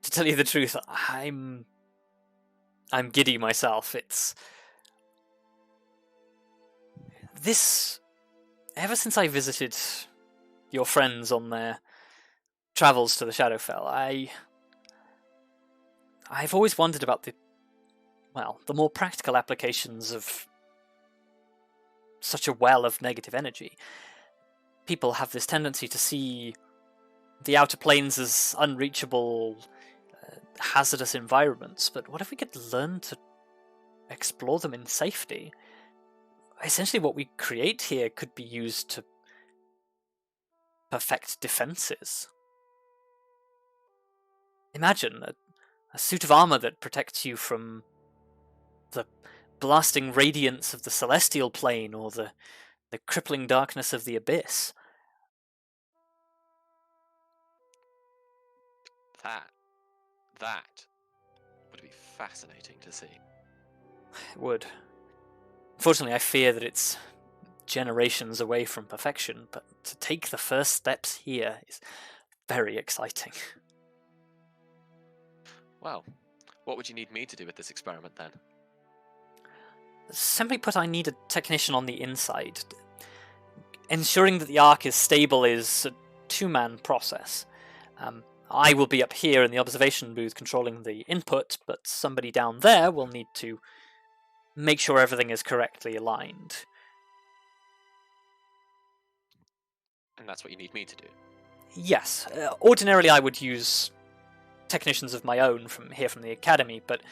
To tell you the truth, I'm giddy myself. It's this. Ever since I visited your friends on their travels to the Shadowfell, I've always wondered about the more practical applications of such a well of negative energy. People have this tendency to see the outer planes as unreachable, hazardous environments, but what if we could learn to explore them in safety? Essentially, what we create here could be used to perfect defenses. Imagine a suit of armor that protects you from the blasting radiance of the celestial plane or the crippling darkness of the abyss. That would be fascinating to see. It would. Unfortunately, I fear that it's generations away from perfection, but to take the first steps here is very exciting. Well, what would you need me to do with this experiment then? Simply put, I need a technician on the inside. Ensuring that the Ark is stable is a two-man process. I will be up here in the observation booth controlling the input, but somebody down there will need to make sure everything is correctly aligned. And that's what you need me to do? Yes. Ordinarily I would use technicians of my own from the Academy, but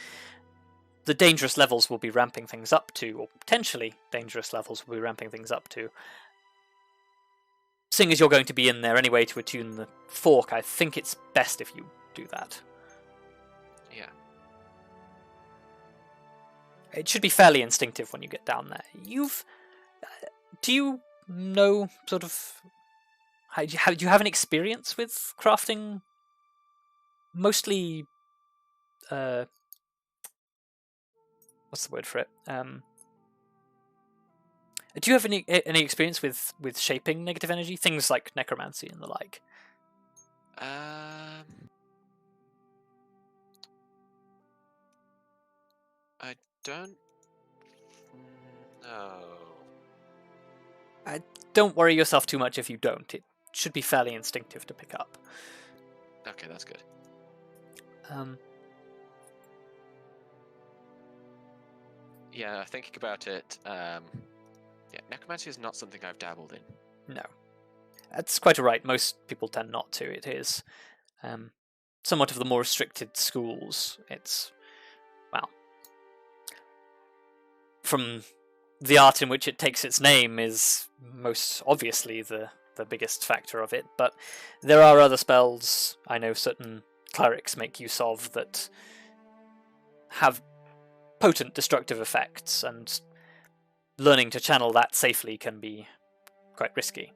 the dangerous levels will be ramping things up to, or potentially dangerous levels will be ramping things up to. Seeing as you're going to be in there anyway to attune the fork, I think it's best if you do that. Yeah. It should be fairly instinctive when you get down there. Do you know sort of... Do you have an experience with crafting mostly... what's the word for it? Do you have any experience with shaping negative energy? Things like necromancy and the like? I don't know. Don't worry yourself too much if you don't. It should be fairly instinctive to pick up. Okay, that's good. Yeah, thinking about it, necromancy is not something I've dabbled in. No. That's quite right. Most people tend not to. It is somewhat of the more restricted schools. It's, from the art in which it takes its name is most obviously the biggest factor of it, but there are other spells I know certain clerics make use of that have potent destructive effects, and learning to channel that safely can be quite risky.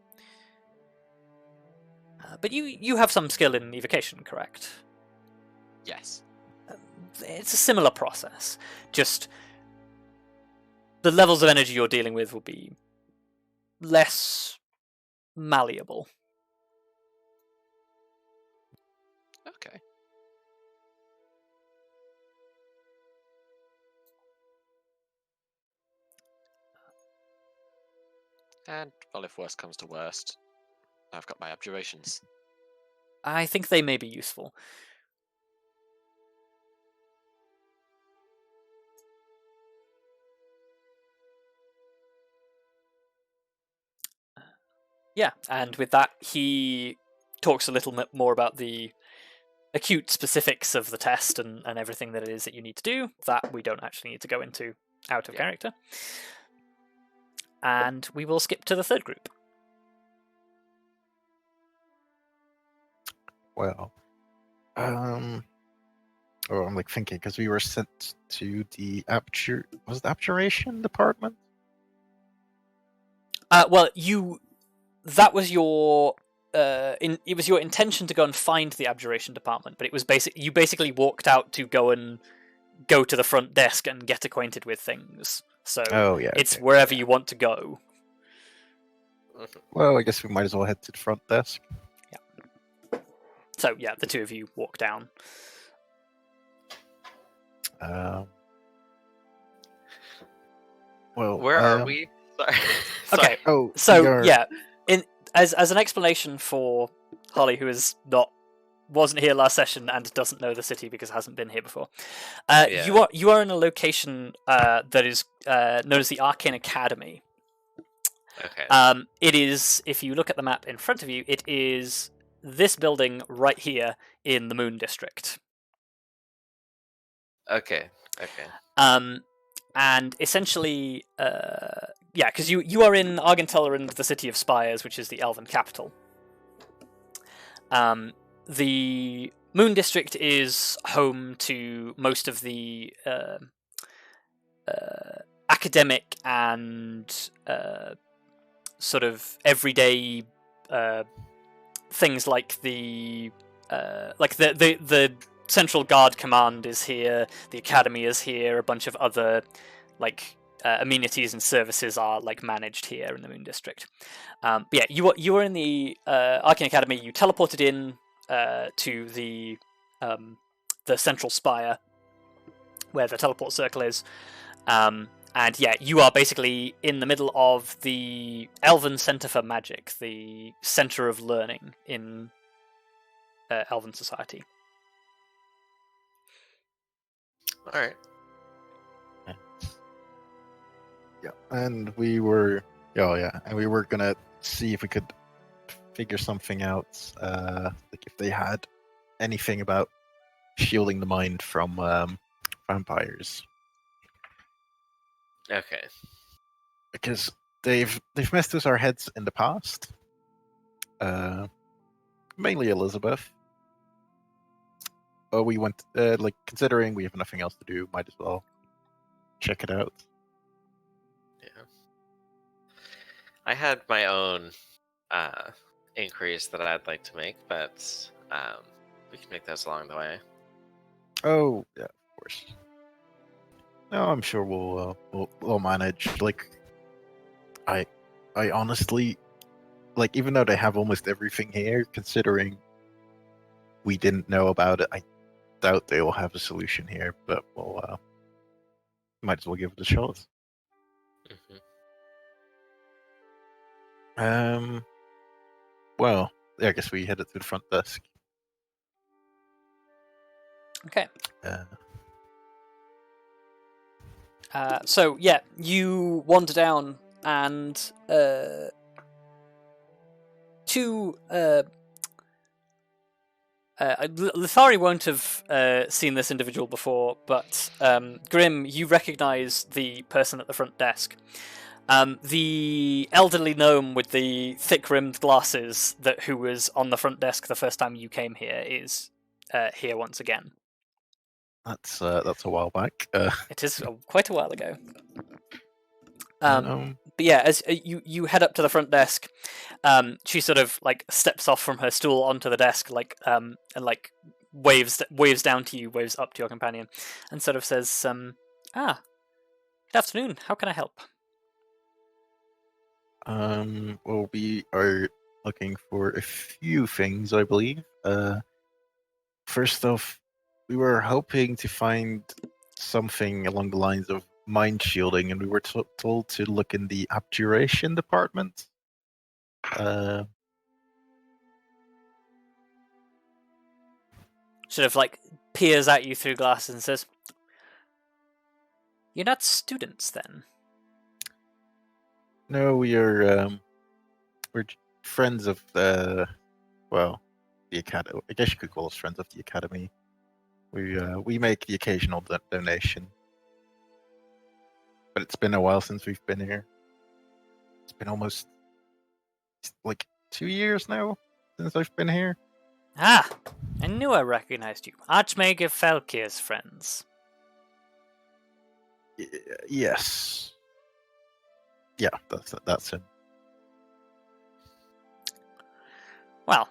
But you have some skill in evocation, correct? Yes. It's a similar process, just the levels of energy you're dealing with will be less malleable. Okay. And, well, if worst comes to worst, I've got my abjurations. I think they may be useful. Yeah, and with that, he talks a little bit more about the acute specifics of the test and everything that it is that you need to do. That we don't actually need to go into out of character. And we will skip to the third group. Well, I'm like thinking because we were sent to the abjuration department. That was your it was your intention to go and find the abjuration department, but it was you basically walked out to go to the front desk and get acquainted with things. So Oh yeah. it's Okay. wherever you want to go. Well, I guess we might as well head to the front desk. So yeah, the two of you walk down. Well, Where are we? Sorry. Okay. Oh, So we are... yeah, as an explanation for Holly, who wasn't here last session and doesn't know the city because hasn't been here before. Yeah. You are in a location that is known as the Arcane Academy. Okay. It is, if you look at the map in front of you, it is this building right here in the Moon District. Okay. Okay. And essentially, because you are in Argen'tel'lyrind, the City of Spires, which is the Elven capital. The Moon District is home to most of the academic and sort of everyday things like the Central Guard Command is here, the Academy is here, a bunch of other amenities and services are managed here in the Moon District. But yeah, you are in the Arcane Academy. You teleported in to the Central Spire, where the teleport circle is. And yeah, you are basically in the middle of the Elven Center for Magic, the center of learning in Elven society. All right. Yeah, and we were... Oh yeah, and we were gonna see if we could figure something out, like if they had anything about shielding the mind from vampires, Okay. because they've messed with our heads in the past. Mainly Elizabeth. Oh, we went considering we have nothing else to do, might as well check it out. Yeah. I had my own inquiries that I'd like to make, but we can make those along the way. Oh yeah, of course. No, I'm sure we'll manage. Like, I honestly, even though they have almost everything here, considering we didn't know about it, I doubt they will have a solution here. But we'll might as well give it a shot. Mm-hmm. Well, yeah, I guess we headed to the front desk. Okay. So yeah, you wander down, and Lithari won't have seen this individual before, but Grim, you recognise the person at the front desk. The elderly gnome with the thick-rimmed glasses who was on the front desk the first time you came here is here once again. That's a while back. It is quite a while ago. But yeah, as you head up to the front desk, she sort of steps off from her stool onto the desk, and waves down to you, waves up to your companion, and sort of says, "Good afternoon. How can I help?" Well, we are looking for a few things, I believe. First off, we were hoping to find something along the lines of mind shielding, and we were told to look in the abjuration department. Sort of peers at you through glasses and says, "You're not students, then?" No, we're friends of the academy. I guess you could call us friends of the academy. We make the occasional donation, but it's been a while since we've been here. It's been almost 2 years now since I've been here. I knew I recognized you. Archmage Falkir's friends. Yes. Yeah, that's him. Well,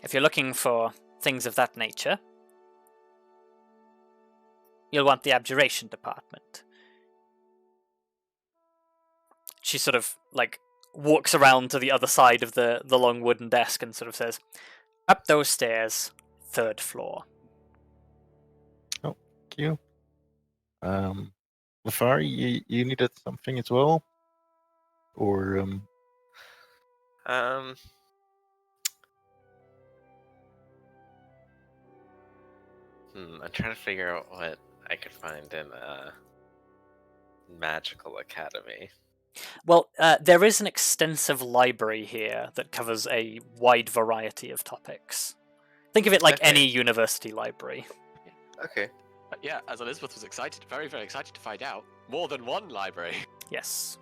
if you're looking for things of that nature, you'll want the abjuration department. She sort of like walks around to the other side of the long wooden desk and sort of says, "Up those stairs, 3rd floor." Thank you. Lithari, you needed something as well? Or, Um, I'm trying to figure out what I could find in a magical academy. Well, there is an extensive library here that covers a wide variety of topics. Think of it like Okay. any university library. Okay. But yeah, as Elizabeth was excited, very, very excited to find out, more than one library. Yes.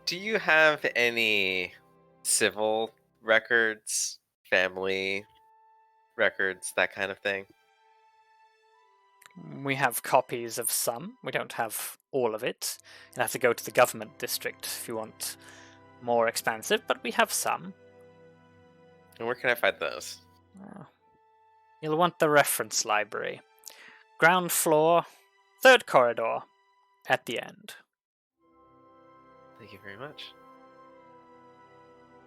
Do you have any civil records, family records, that kind of thing? We have copies of some. We don't have all of it. You'll have to go to the government district if you want more expansive, but we have some. And where can I find those? You'll want the reference library. Ground floor, 3rd corridor, at the end. Thank you very much.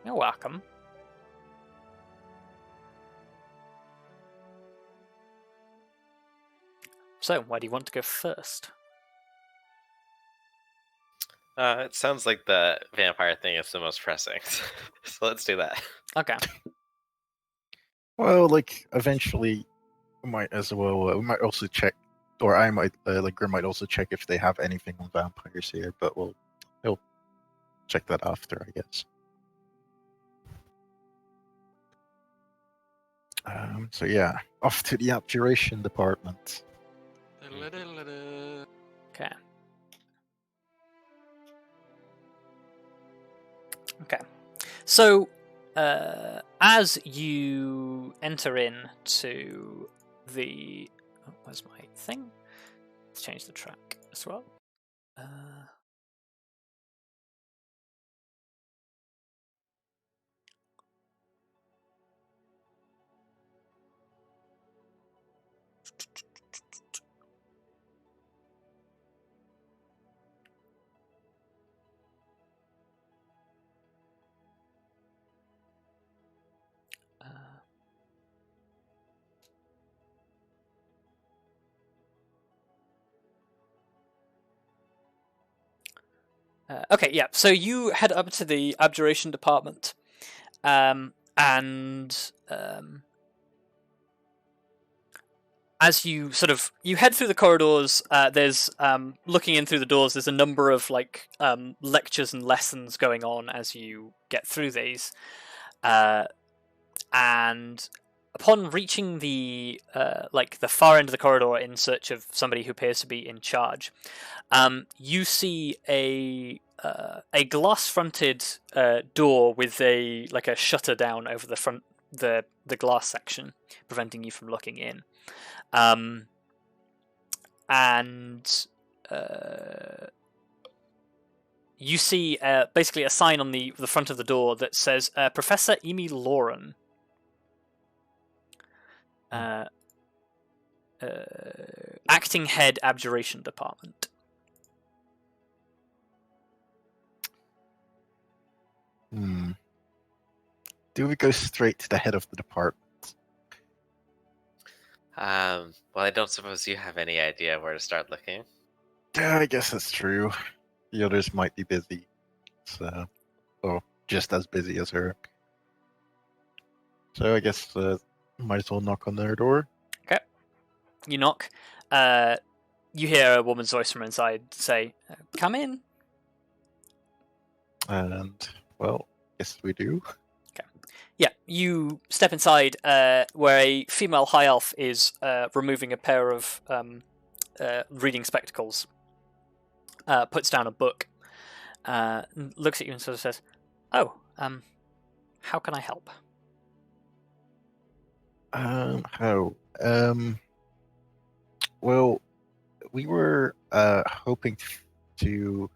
You're welcome. So, where do you want to go first? It sounds like the vampire thing is the most pressing, so let's do that. Okay. well, like, eventually, we might as well, we might also check, or I might, like, Grim might also check if they have anything on vampires here, but he'll check that after, I guess. So yeah, off to the abjuration department. Okay. Okay. So, as you enter into the... Oh, where's my thing? Let's change the track as well. Okay, yeah. So you head up to the abjuration department, and as you you head through the corridors, there's looking in through the doors. There's a number of like lectures and lessons going on as you get through these, and upon reaching the the far end of the corridor in search of somebody who appears to be in charge, you see a glass-fronted door with a shutter down over the front the glass section, preventing you from looking in. And you see basically a sign on the front of the door that says Professor Emi Lauren. Acting head abjuration department. Do we go straight to the head of the department? Well, I don't suppose you have any idea where to start looking. Yeah, I guess that's true. The others might be busy, so, or just as busy as her. So I guess might as well knock on their door. Okay. You knock. You hear a woman's voice from inside say, "Come in." And, well, yes, we do. Yeah, you step inside where a female high elf is removing a pair of reading spectacles, puts down a book, looks at you and sort of says, "Oh, how can I help?" Well, we were hoping to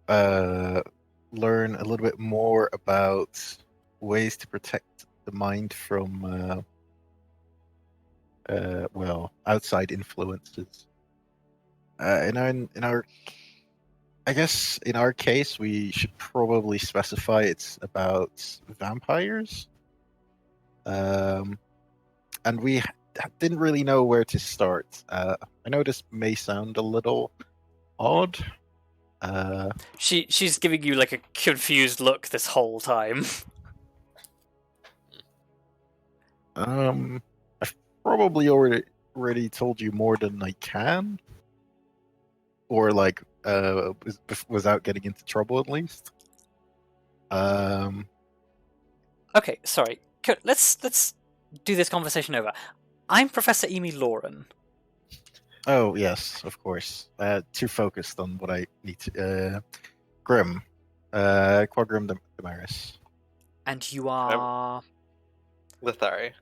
learn a little bit more about ways to protect the mind from outside influences. I guess in our case, we should probably specify it's about vampires. And we didn't really know where to start. I know this may sound a little odd. She's giving you like a confused look this whole time. I've probably already told you more than I can, or like without getting into trouble at least. Okay, sorry. Let's do this conversation over. I'm Professor Amy Lauren. Oh yes, of course. Too focused on what I need to. Grim, Quagrim Daemaris. And you are... Lithari.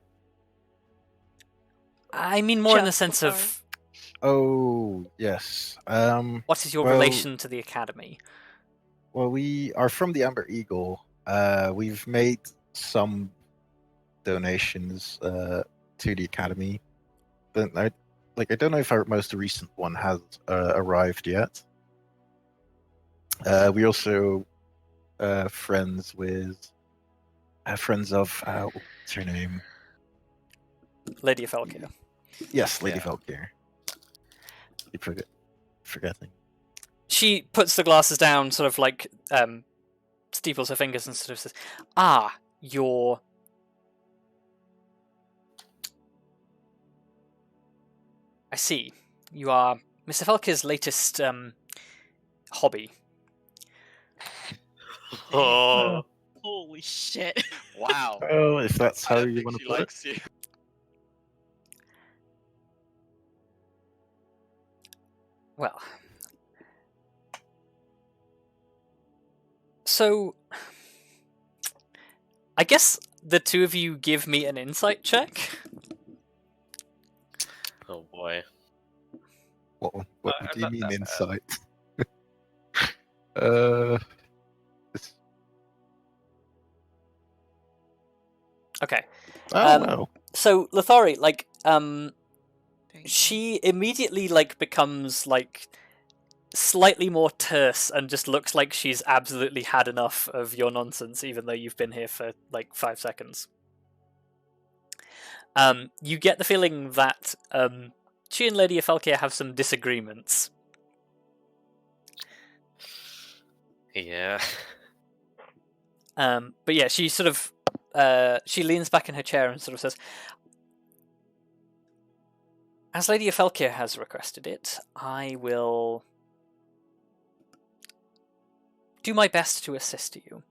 I mean more in the Just sense Lithari. of... Oh yes. What is your well- relation to the Academy? Well, we are from the Amber Eagle. We've made some donations to the Academy. But I don't know if our most recent one has arrived yet. We also friends of what's her name? Lady of Elkir. Yes, Lady Yeah. Valkyrie. Keep forgetting. She puts the glasses down, sort of like steeples her fingers and sort of says, you're... I see. You are Mr. Felkir's latest hobby. Oh, Holy shit. Wow. Oh, if that's I how don't you think want to she put it. likes you. Well... So... I guess the two of you give me an insight check. oh boy. What I'm do you not mean that bad. insight? It's- Okay. oh wow. So Lithari, like, Thank you. she immediately like becomes like slightly more terse and just looks like she's absolutely had enough of your nonsense, even though you've been here for like 5 seconds. You get the feeling that she and Lady Afelkia have some disagreements. Yeah. But yeah, she sort of she leans back in her chair and sort of says, "As Lady Afelkia has requested it, I will do my best to assist you.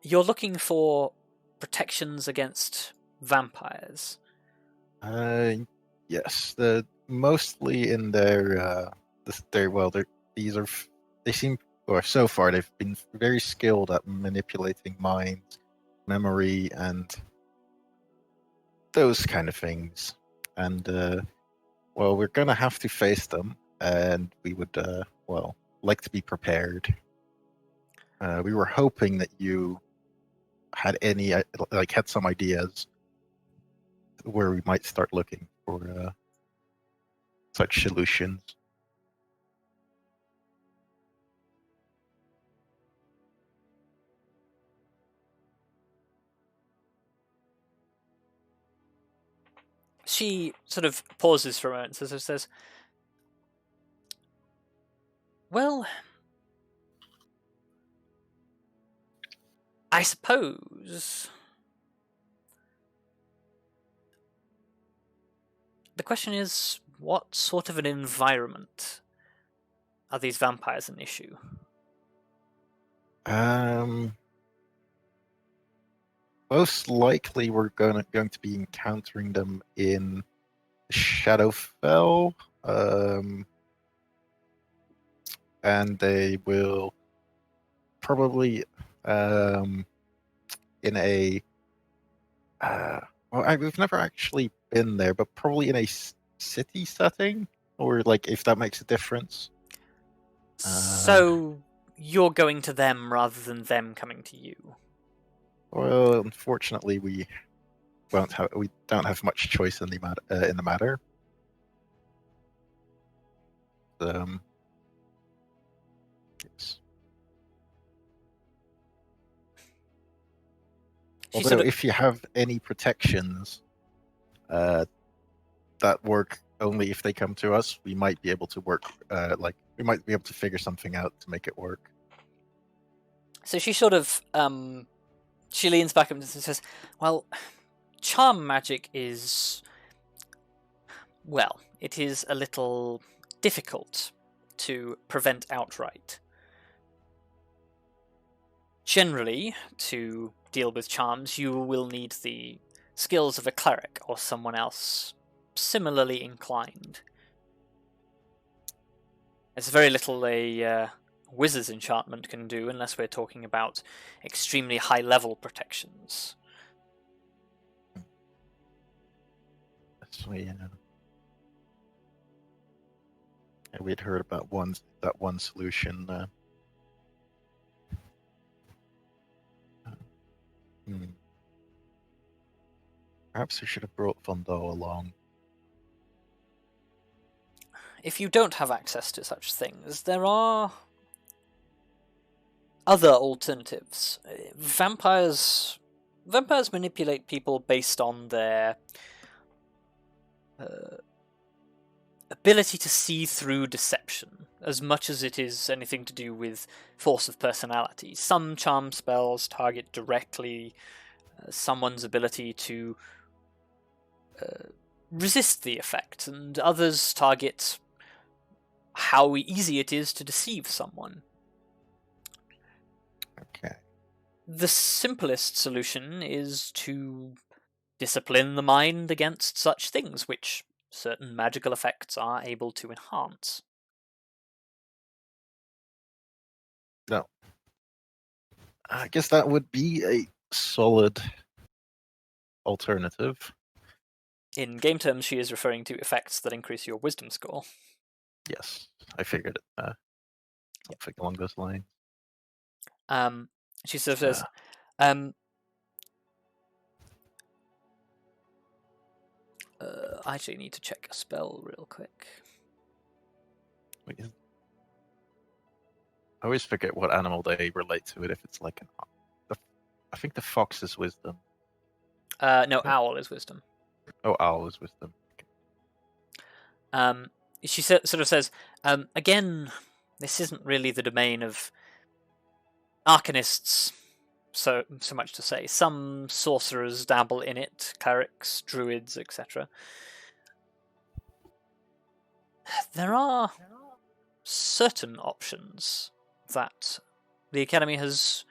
You're looking for protections against vampires." Yes, the mostly in their these are they seem, or so far they've been very skilled at manipulating minds, memory, and those kind of things. And we're gonna have to face them, and we would like to be prepared. We were hoping that you had had some ideas where we might start looking for such solutions. She sort of pauses for a moment and says, "Well, I suppose the question is, what sort of an environment are these vampires an issue?" Most likely we're going to be encountering them in Shadowfell, and they will probably in a we've never actually been there, but probably in a city setting, or like if that makes a difference. So you're going to them rather than them coming to you. Well, unfortunately, we we don't have much choice in the matter. Yes. She Although, sort of, if you have any protections that work only if they come to us, we might be able to work. We might be able to figure something out to make it work. so she sort of she leans back and says, "Well, charm magic is, well, it is a little difficult to prevent outright. Generally, to deal with charms, you will need the skills of a cleric or someone else similarly inclined. There's very little a wizard's enchantment can do unless we're talking about extremely high-level protections." So, we'd heard about that one solution. Perhaps we should have brought Fondo along. If you don't have access to such things, there are other alternatives. Vampires manipulate people based on their ability to see through deception, as much as it is anything to do with force of personality. Some charm spells target directly someone's ability to resist the effect, and others target how easy it is to deceive someone. Okay. The simplest solution is to discipline the mind against such things, which certain magical effects are able to enhance. No. I guess that would be a solid alternative. In game terms, she is referring to effects that increase your wisdom score. Yes, I figured it. Something along those lines. She sort of says, I actually need to check a spell real quick. I always forget what animal they relate to it. If it's like I think the fox is wisdom. No, owl is wisdom. Oh, owl is wisdom. She sort of says, again, this isn't really the domain of arcanists, so much to say. Some sorcerers dabble in it, clerics, druids, etc. There are certain options that the Academy has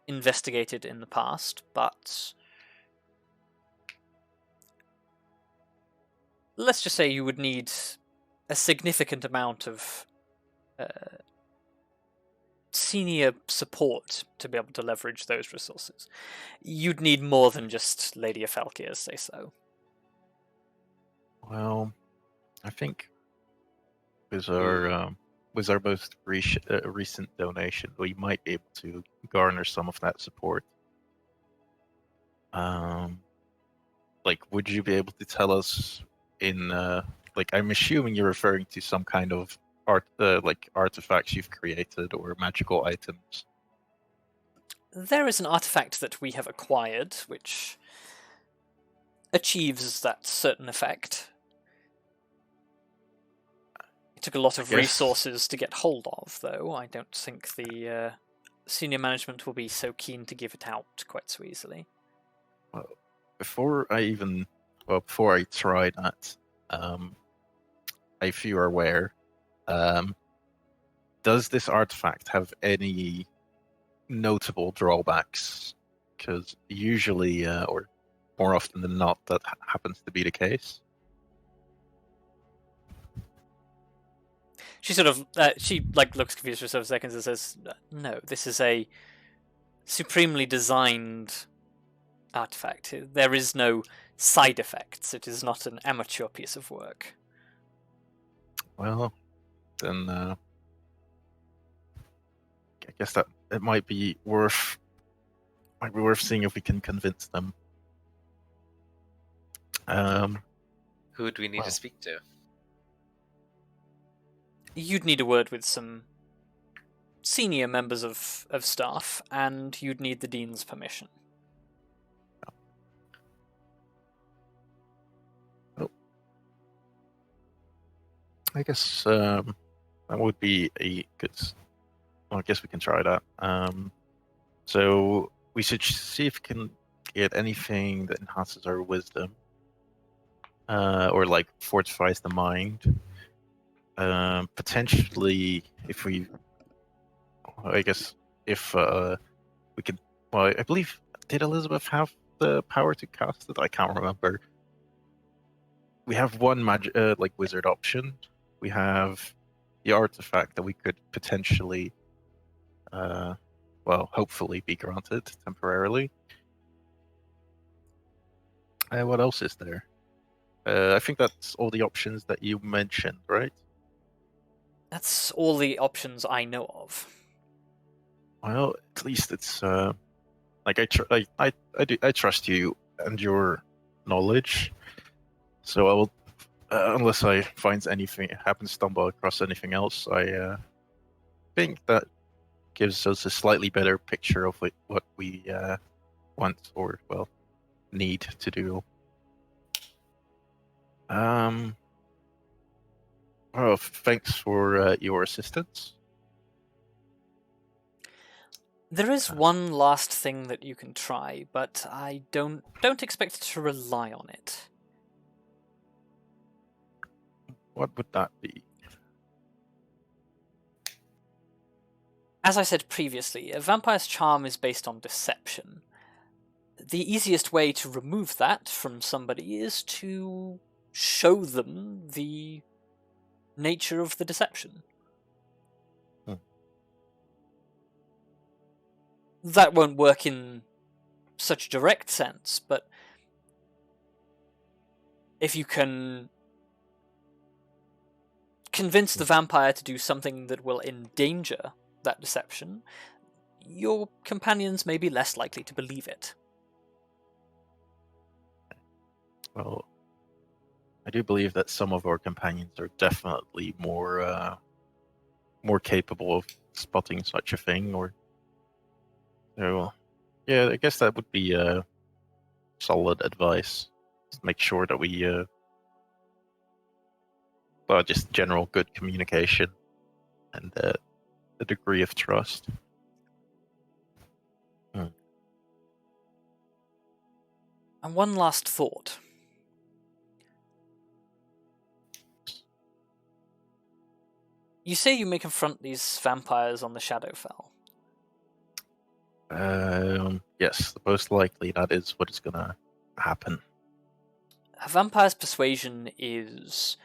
investigated in the past, but let's just say you would need a significant amount of senior support to be able to leverage those resources. You'd need more than just Lady Afelkia say so. Well, I think with our most recent donation, we might be able to garner some of that support. Would you be able to tell us in I'm assuming you're referring to some kind of artifacts you've created or magical items. There is an artifact that we have acquired which achieves that certain effect. It took a lot of resources to get hold of, though. I don't think the senior management will be so keen to give it out quite so easily. Well, before I try that, if you are aware, does this artifact have any notable drawbacks? Because usually, or more often than not, that happens to be the case. She sort of looks confused for several seconds and says, "No, this is a supremely designed artifact. There is no side effects. It is not an amateur piece of work." Well, then I guess that it might be worth seeing if we can convince them. Who do we need Well. to speak to? You'd need a word with some senior members of staff, and you'd need the Dean's permission. I guess that would be a good. Well, I guess we can try that. So we should see if we can get anything that enhances our wisdom, or like fortifies the mind. Potentially, if we, I guess, if we could. Well, I believe did Elizabeth have the power to cast it? I can't remember. We have one like wizard option. We have the artifact that we could potentially, well, hopefully be granted temporarily. What else is there? I think that's all the options that you mentioned, right? That's all the options I know of. Well, at least it's like I trust you and your knowledge. So I will, unless I stumble across anything else, I think that gives us a slightly better picture of what we want or well need to do. Well, thanks for your assistance. There is one last thing that you can try, but I don't expect to rely on it. What would that be? As I said previously, a vampire's charm is based on deception. The easiest way to remove that from somebody is to show them the nature of the deception. That won't work in such a direct sense, but if you can convince the vampire to do something that will endanger that deception, your companions may be less likely to believe it. Well, I do believe that some of our companions are definitely more capable of spotting such a thing, or so. Yeah, I guess that would be solid advice. Just make sure that we, well, just general good communication and a degree of trust. And one last thought. You say you may confront these vampires on the Shadowfell. Yes, most likely that is what is gonna happen. A vampire's persuasion is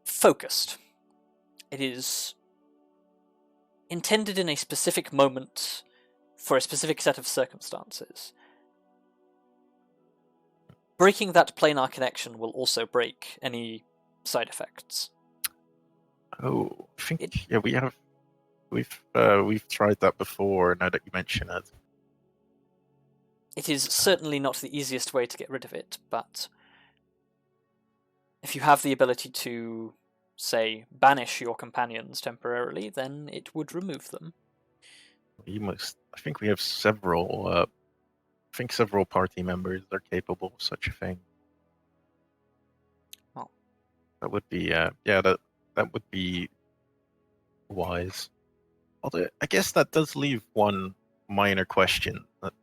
focused. It is intended in a specific moment for a specific set of circumstances. Breaking that planar connection will also break any side effects. Oh, I think we've tried that before. Now that you mention it, It is certainly not the easiest way to get rid of it, but if you have the ability to, say, banish your companions temporarily, then it would remove them. I think we have several. I think several party members are capable of such a thing. Oh. That would be that would be wise. Although I guess that does leave one minor question that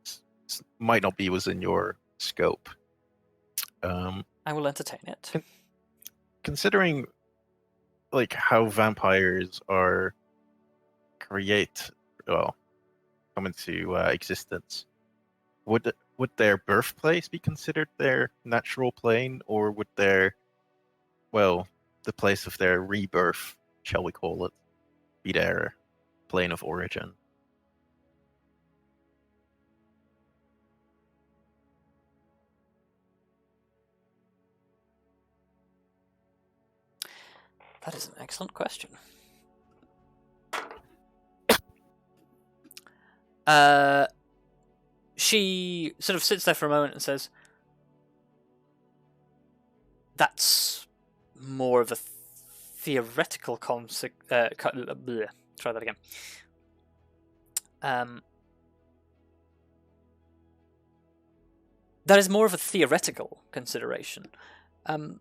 might not be within your scope. I will entertain it. Considering like how vampires are come into existence, would their birthplace be considered their natural plane, or would the place of their rebirth, shall we call it, be their plane of origin? That is an excellent question. She sort of sits there for a moment and says, that's more of a theoretical try that again. That is more of a theoretical consideration. I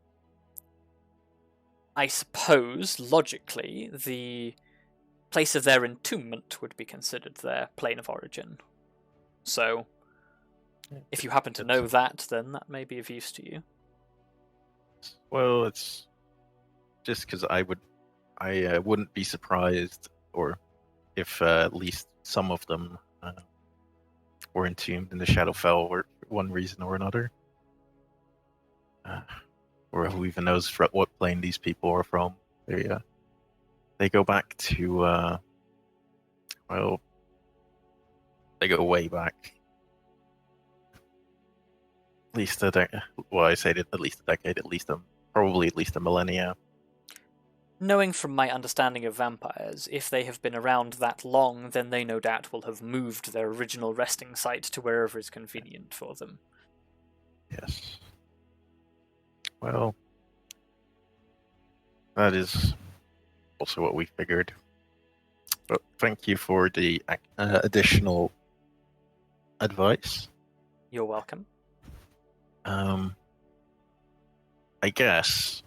suppose, logically, the place of their entombment would be considered their plane of origin. So, if you happen to know that, then that may be of use to you. Well, it's just because I wouldn't be surprised, or if at least some of them were entombed in the Shadowfell for one reason or another. Or who even knows what plane these people are from. They go back to, well, they go way back. At least at least a decade, probably at least a millennia. Knowing from my understanding of vampires, if they have been around that long, then they no doubt will have moved their original resting site to wherever is convenient for them. Yes. Well, that is also what we figured. But thank you for the additional advice. You're welcome. I guess,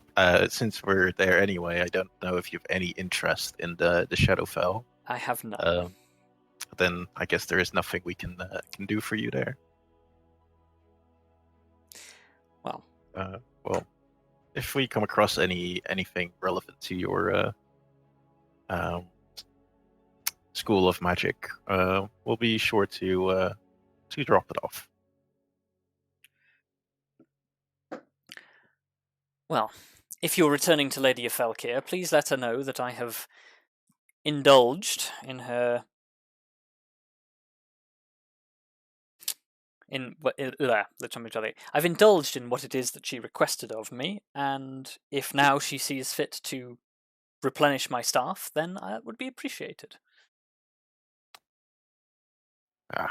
since we're there anyway, I don't know if you have any interest in the Shadowfell. I have none. Then I guess there is nothing we can do for you there. Well, if we come across anything relevant to your School of Magic, we'll be sure to drop it off. well, if you're returning to Lady Afelkir, please let her know that I have indulged in her I've indulged in what it is that she requested of me, and if now she sees fit to replenish my staff, then that would be appreciated. That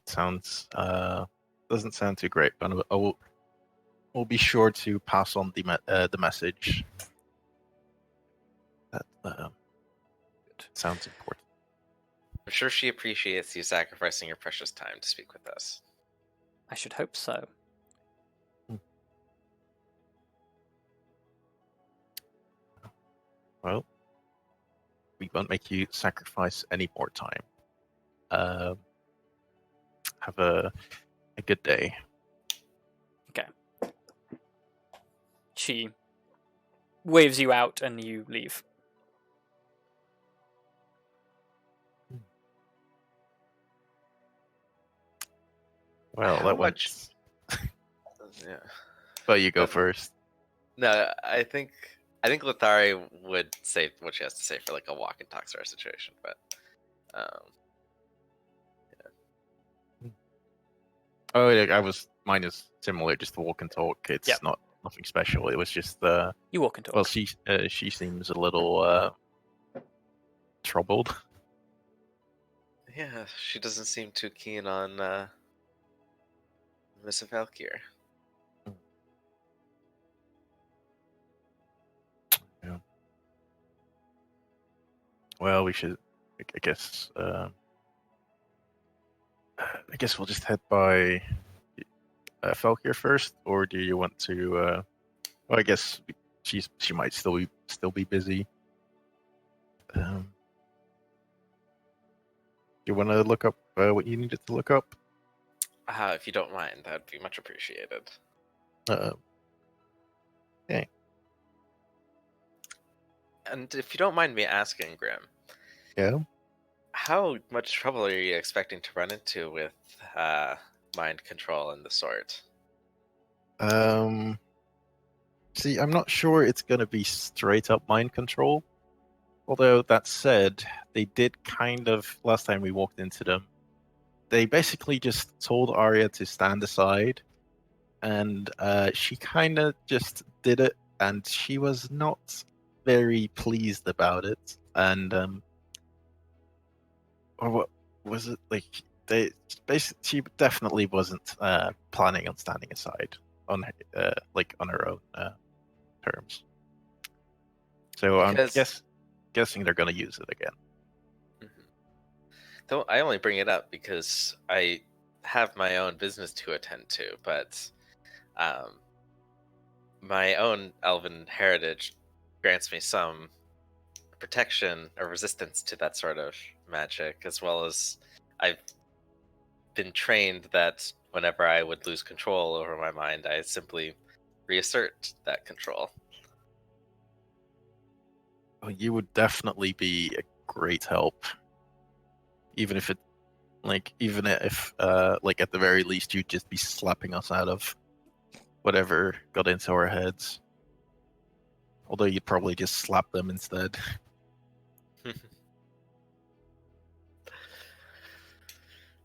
sounds doesn't sound too great, but we'll be sure to pass on the message. That sounds important. I'm sure she appreciates you sacrificing your precious time to speak with us. I should hope so. Well, we won't make you sacrifice any more time. Have a good day. Okay. She waves you out and you leave. Well, How that much? Yeah. Well, you go first. No, I think Lithari would say what she has to say for like a walk and talk sort of situation, but Oh, yeah, mine is similar, just a walk and talk. It's Yep. not nothing special. It was just You walk and talk. well, she seems a little troubled. yeah, she doesn't seem too keen on Miss Afelkir. Yeah. Well, we should. I guess we'll just head by Falkir first, or do you want to? Well, I guess she might still be busy. You want to look up what you needed to look up? If you don't mind, that'd be much appreciated. Okay. And if you don't mind me asking, Grim, Yeah. how much trouble are you expecting to run into with mind control and the sort? See, I'm not sure it's going to be straight up mind control. Although, that said, they did kind of, last time we walked into them, they basically just told Arya to stand aside, and she kind of just did it, and she was not very pleased about it. And, or what was it, like, she definitely wasn't planning on standing aside. on her own terms. So I'm guessing they're going to use it again. Though I only bring it up because I have my own business to attend to, but my own elven heritage grants me some protection or resistance to that sort of magic, as well as I've been trained that whenever I would lose control over my mind, I simply reassert that control. Well, you would definitely be a great help, even if at the very least you'd just be slapping us out of whatever got into our heads. Although you'd probably just slap them instead.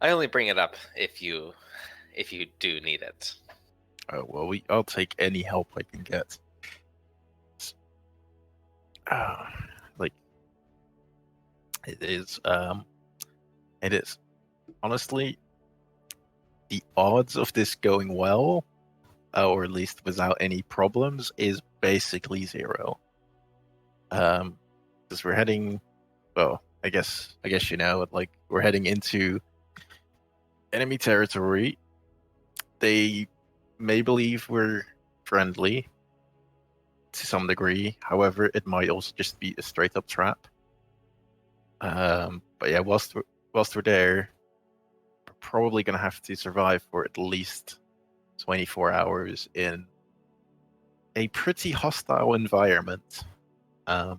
I only bring it up if you do need it. Oh well, I'll take any help I can get. It is. It is. Honestly, the odds of this going well, or at least without any problems, is basically 0. Because we're heading. Well, I guess we're heading into enemy territory. They may believe we're friendly to some degree. However, it might also just be a straight up trap. But yeah, whilst we're there, we're probably gonna have to survive for at least 24 hours in a pretty hostile environment. I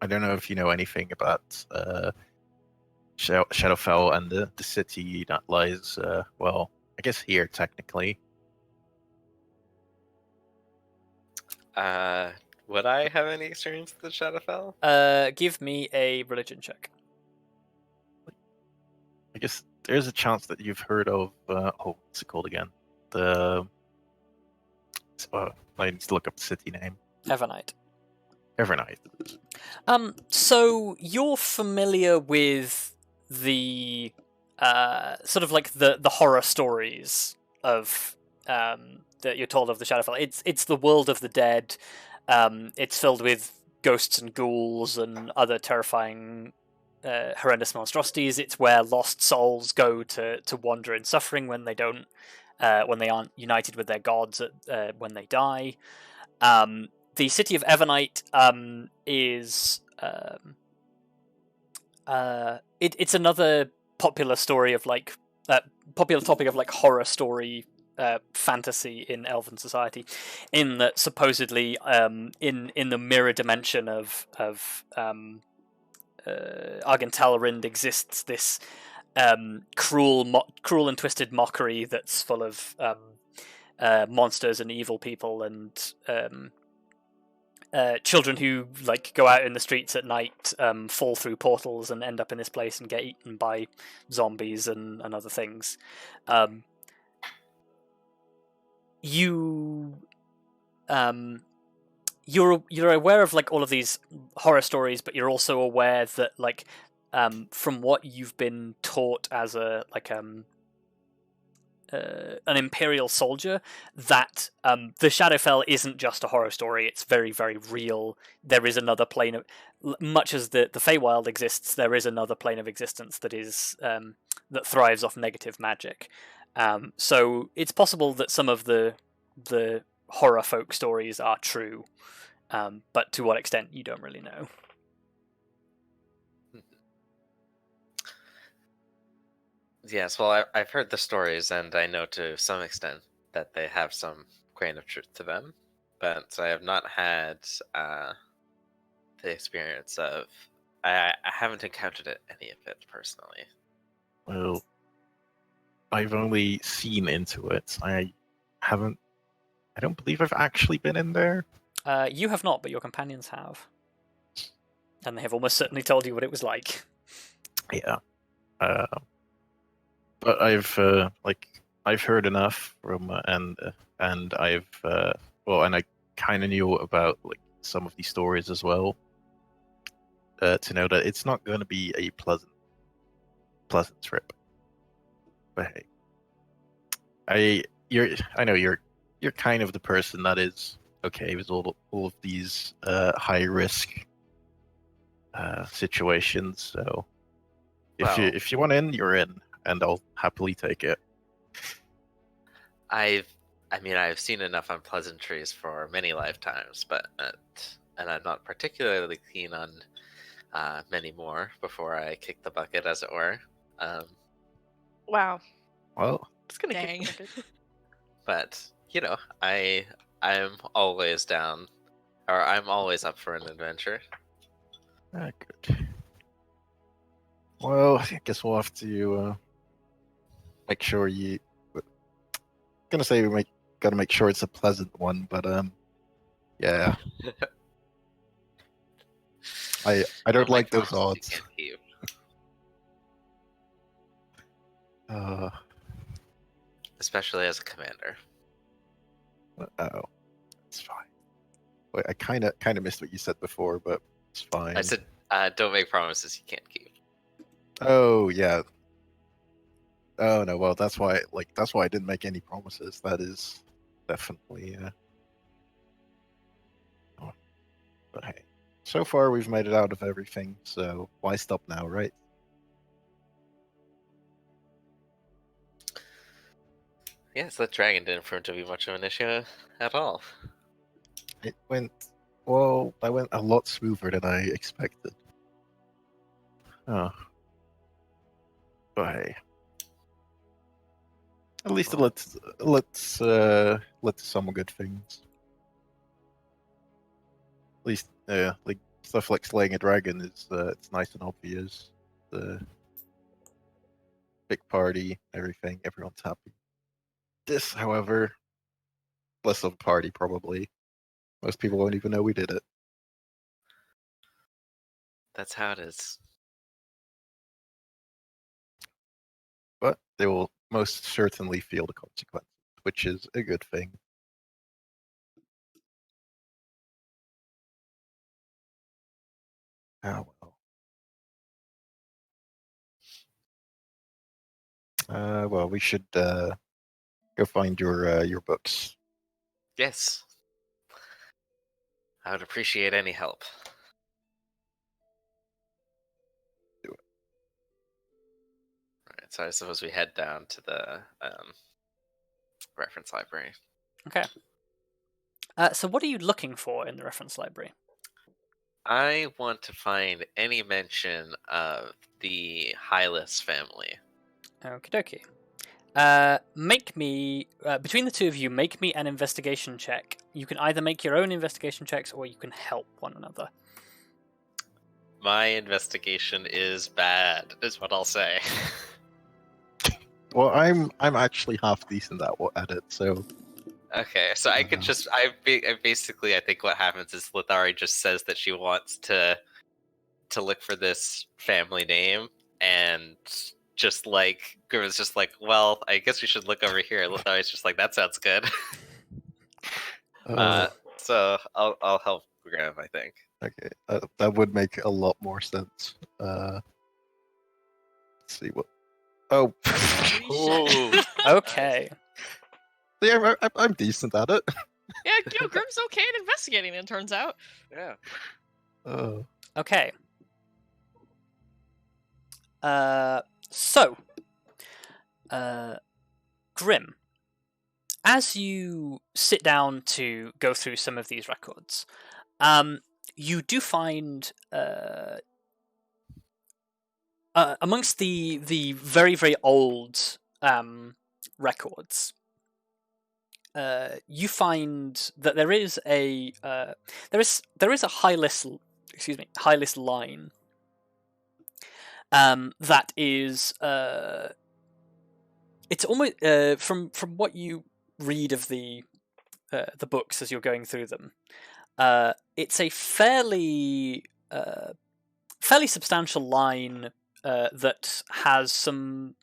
don't know if you know anything about Shadowfell and the city that lies, I guess here technically. Would I have any experience with Shadowfell? Give me a religion check. I guess there's a chance that you've heard of. What's it called again? I need to look up the city name. Evernight. Evernight. So you're familiar with the sort of like the horror stories of that you're told of the Shadowfell. It's the world of the dead. It's filled with ghosts and ghouls and other terrifying, horrendous monstrosities. It's where lost souls go to wander in suffering when they aren't united with their gods when they die. The City of Evernight is it's another popular story of popular topic of horror story fantasy in Elven society, in that supposedly in the mirror dimension of Argen'tel'lyrind exists this cruel and twisted mockery that's full of monsters and evil people and children who go out in the streets at night, fall through portals and end up in this place and get eaten by zombies and other things. You're aware of all of these horror stories, but you're also aware that from what you've been taught as an Imperial soldier, that the Shadowfell isn't just a horror story. It's very, very real. There is another plane of, much as the Feywild exists, there is another plane of existence that is that thrives off negative magic. So it's possible that some of the horror folk stories are true, but to what extent you don't really know. Yes, well, I've heard the stories, and I know to some extent that they have some grain of truth to them, but I have not had the experience of. I haven't encountered any of it personally. Well, I've only seen into it. I don't believe I've actually been in there. You have not, but your companions have, and they have almost certainly told you what it was like. Yeah. But I've heard enough from and I've and I kind of knew about some of these stories as well, to know that it's not going to be a pleasant trip. But hey, I know you're kind of the person that is okay with all of these high risk situations. So Well, if you want in, you're in, and I'll happily take it. I've seen enough unpleasantries for many lifetimes, and I'm not particularly keen on many more before I kick the bucket, as it were. Wow. Well, It's gonna Dang. kick the bucket. But I'm always down, or I'm always up for an adventure. good. Well, I guess we'll have to make sure you. Gonna say gotta make sure it's a pleasant one, but yeah. I don't like those promises you odds. can't keep. Especially as a commander. Oh, it's fine. Wait, I kind of missed what you said before, but it's fine. I said, don't make promises you can't keep. Oh yeah. Oh no, well that's why I didn't make any promises. That is definitely but hey. So far we've made it out of everything, so why stop now, right? Yes, that dragon didn't prove to be much of an issue at all. It went I went a lot smoother than I expected. Oh. But hey. At least it lets some good things. At least like stuff like slaying a dragon is it's nice and obvious. The big party, everything, everyone's happy. This, however, less of a party probably. Most people won't even know we did it. That's how it is. But they will most certainly feel the consequences, which is a good thing. Oh well. Well, we should go find your books. Yes. I would appreciate any help. Do it. Right, so I suppose we head down to the reference library. Okay. So what are you looking for in the reference library? I want to find any mention of the Hylas family. Okie dokie. Make me between the two of you, make me an investigation check. You can either make your own investigation checks or you can help one another. My investigation is bad, is what I'll say. Well, I'm actually half decent at it, so Okay, so I could just basically I think what happens is Lithari just says that she wants to look for this family name, and just like Grim's just like, well, I guess we should look over here. Lithari's just like, that sounds good. So I'll help Grim, I think. okay, that would make a lot more sense. Let's see what. Oh, Holy shit. Okay. yeah, I'm decent at it. Yeah, Grim's okay at investigating, it turns out. Yeah. Oh. Okay. So, Grim, as you sit down to go through some of these records, you do find amongst the very very old records, you find that there is a high list line that is it's almost from what you read of the books as you're going through them, it's a fairly substantial line that has some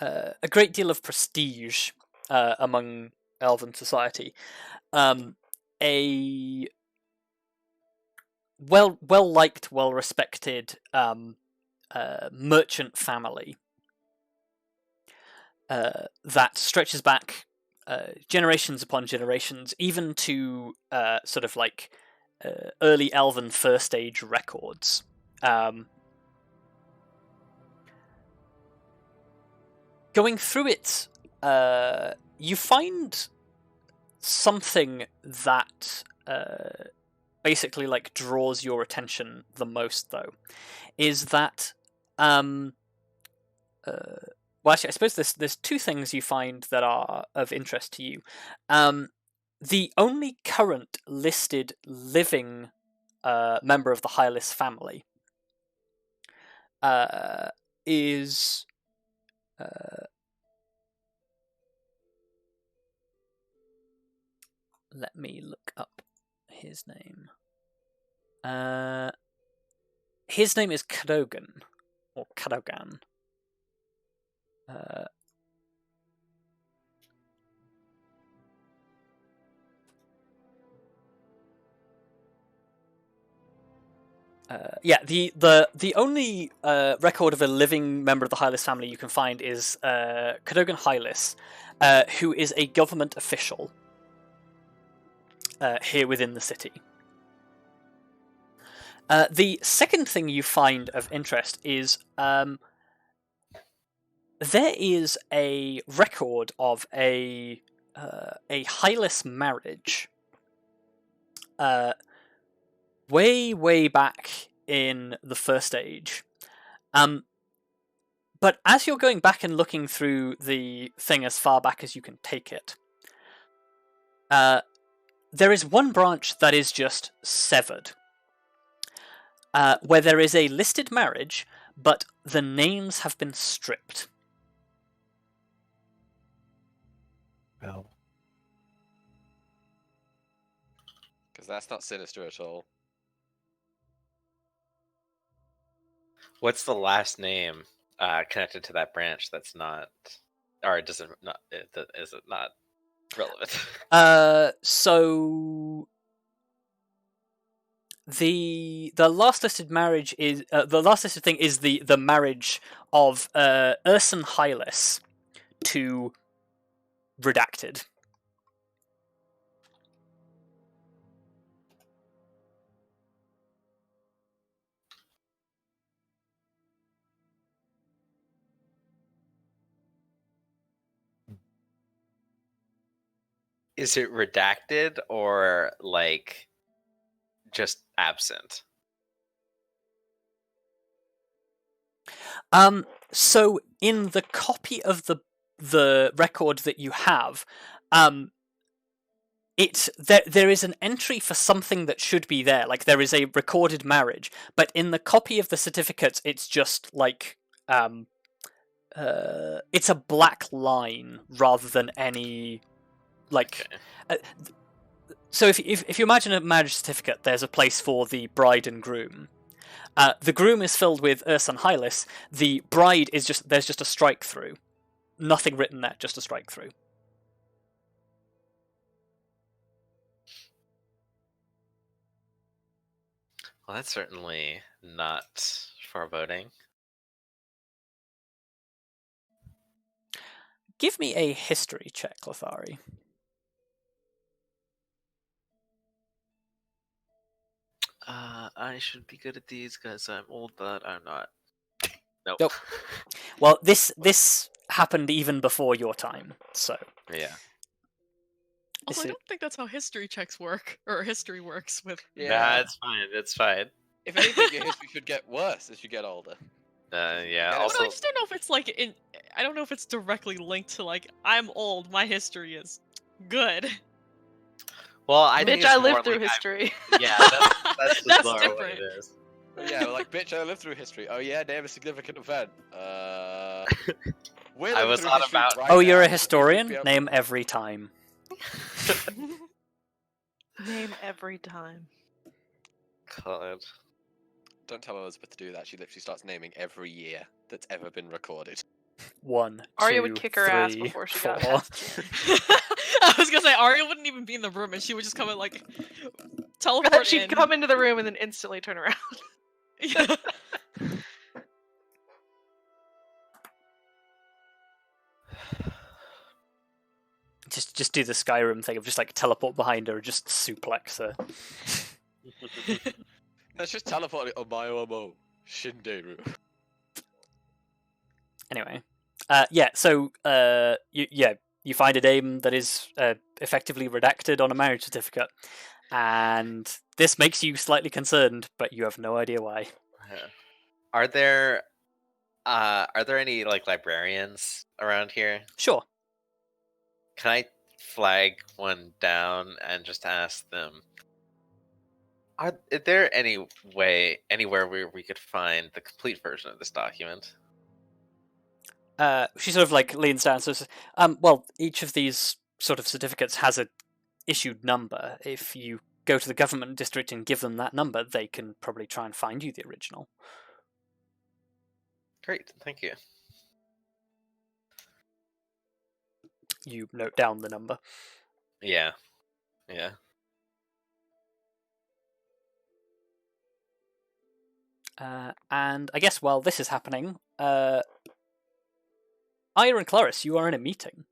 a great deal of prestige among Elven society. A well liked, well respected merchant family that stretches back generations upon generations, even to sort of like early Elven First Age records. Going through it, you find something that basically like draws your attention the most, though, is that well, actually, I suppose there's two things you find that are of interest to you. The only current listed living member of the Hylis family is let me look up his name. His name is Cadogan, or Cadogan. The only record of a living member of the Hylis family you can find is Cadogan Hylis, who is a government official here within the city. The second thing you find of interest is there is a record of a Hylis marriage way back in the First Age. But as you're going back and looking through the thing as far back as you can take it, there is one branch that is just severed, where there is a listed marriage, but the names have been stripped. Well, Because that's not sinister at all. What's the last name connected to that branch that's not, or does it not? Is it not relevant? So the last listed marriage is the last listed thing is the marriage of Urson Hylis to Redacted. Is it redacted or like just absent? So in the copy of the record that you have, there is an entry for something that should be there. Like there is a recorded marriage, but in the copy of the certificates, it's just like it's a black line rather than any like. Okay. So if you imagine a marriage certificate, there's a place for the bride and groom. The groom is filled with Urson Hylis. The bride is there's just a strike through. Nothing written there, just a strike through. Well, that's certainly not foreboding. Give me a history check, Lithari. I should be good at these because I'm old, but I'm not. Nope. Nope. Well, this happened even before your time, so Yeah. Also, I don't think that's how history checks work, or history works with. Nah, it's fine. It's fine. If anything, your history should get worse as you get older. Yeah. Yeah, But Also, I just don't know if it's like I don't know if it's directly linked to like I'm old, my history is good. well, I think Bitch, it's I more lived through like history. Yeah, that's That's just more what different. it is. Yeah, like, bitch, I lived through history. Oh yeah, name a significant event. We're I living was through on history about- right oh, you're now. a historian? Yeah. Name every time. Name every time. God. Don't tell Elizabeth to do that. She literally starts naming every year that's ever been recorded. 1, Arya 2, would kick her ass 3, before she 4. got past you. I was gonna say Arya wouldn't even be in the room, and she would just come and like teleport She'd in. come into the room and then instantly turn around. Yeah. just do the Skyrim thing of just like teleport behind her and just suplex her. Let's just teleport it on my Omo. Shinderu. Anyway, so you find a name that is effectively redacted on a marriage certificate, and this makes you slightly concerned, but you have no idea why. Are there any like librarians around here? Sure. Can I flag one down and just ask them? Is there anywhere where we could find the complete version of this document? She sort of like leans down and says, well, each of these sort of certificates has a issued number. If you go to the government district and give them that number, they can probably try and find you the original. Great, thank you. You note down the number. Yeah. And I guess while this is happening, Arya and Kelariis, you are in a meeting.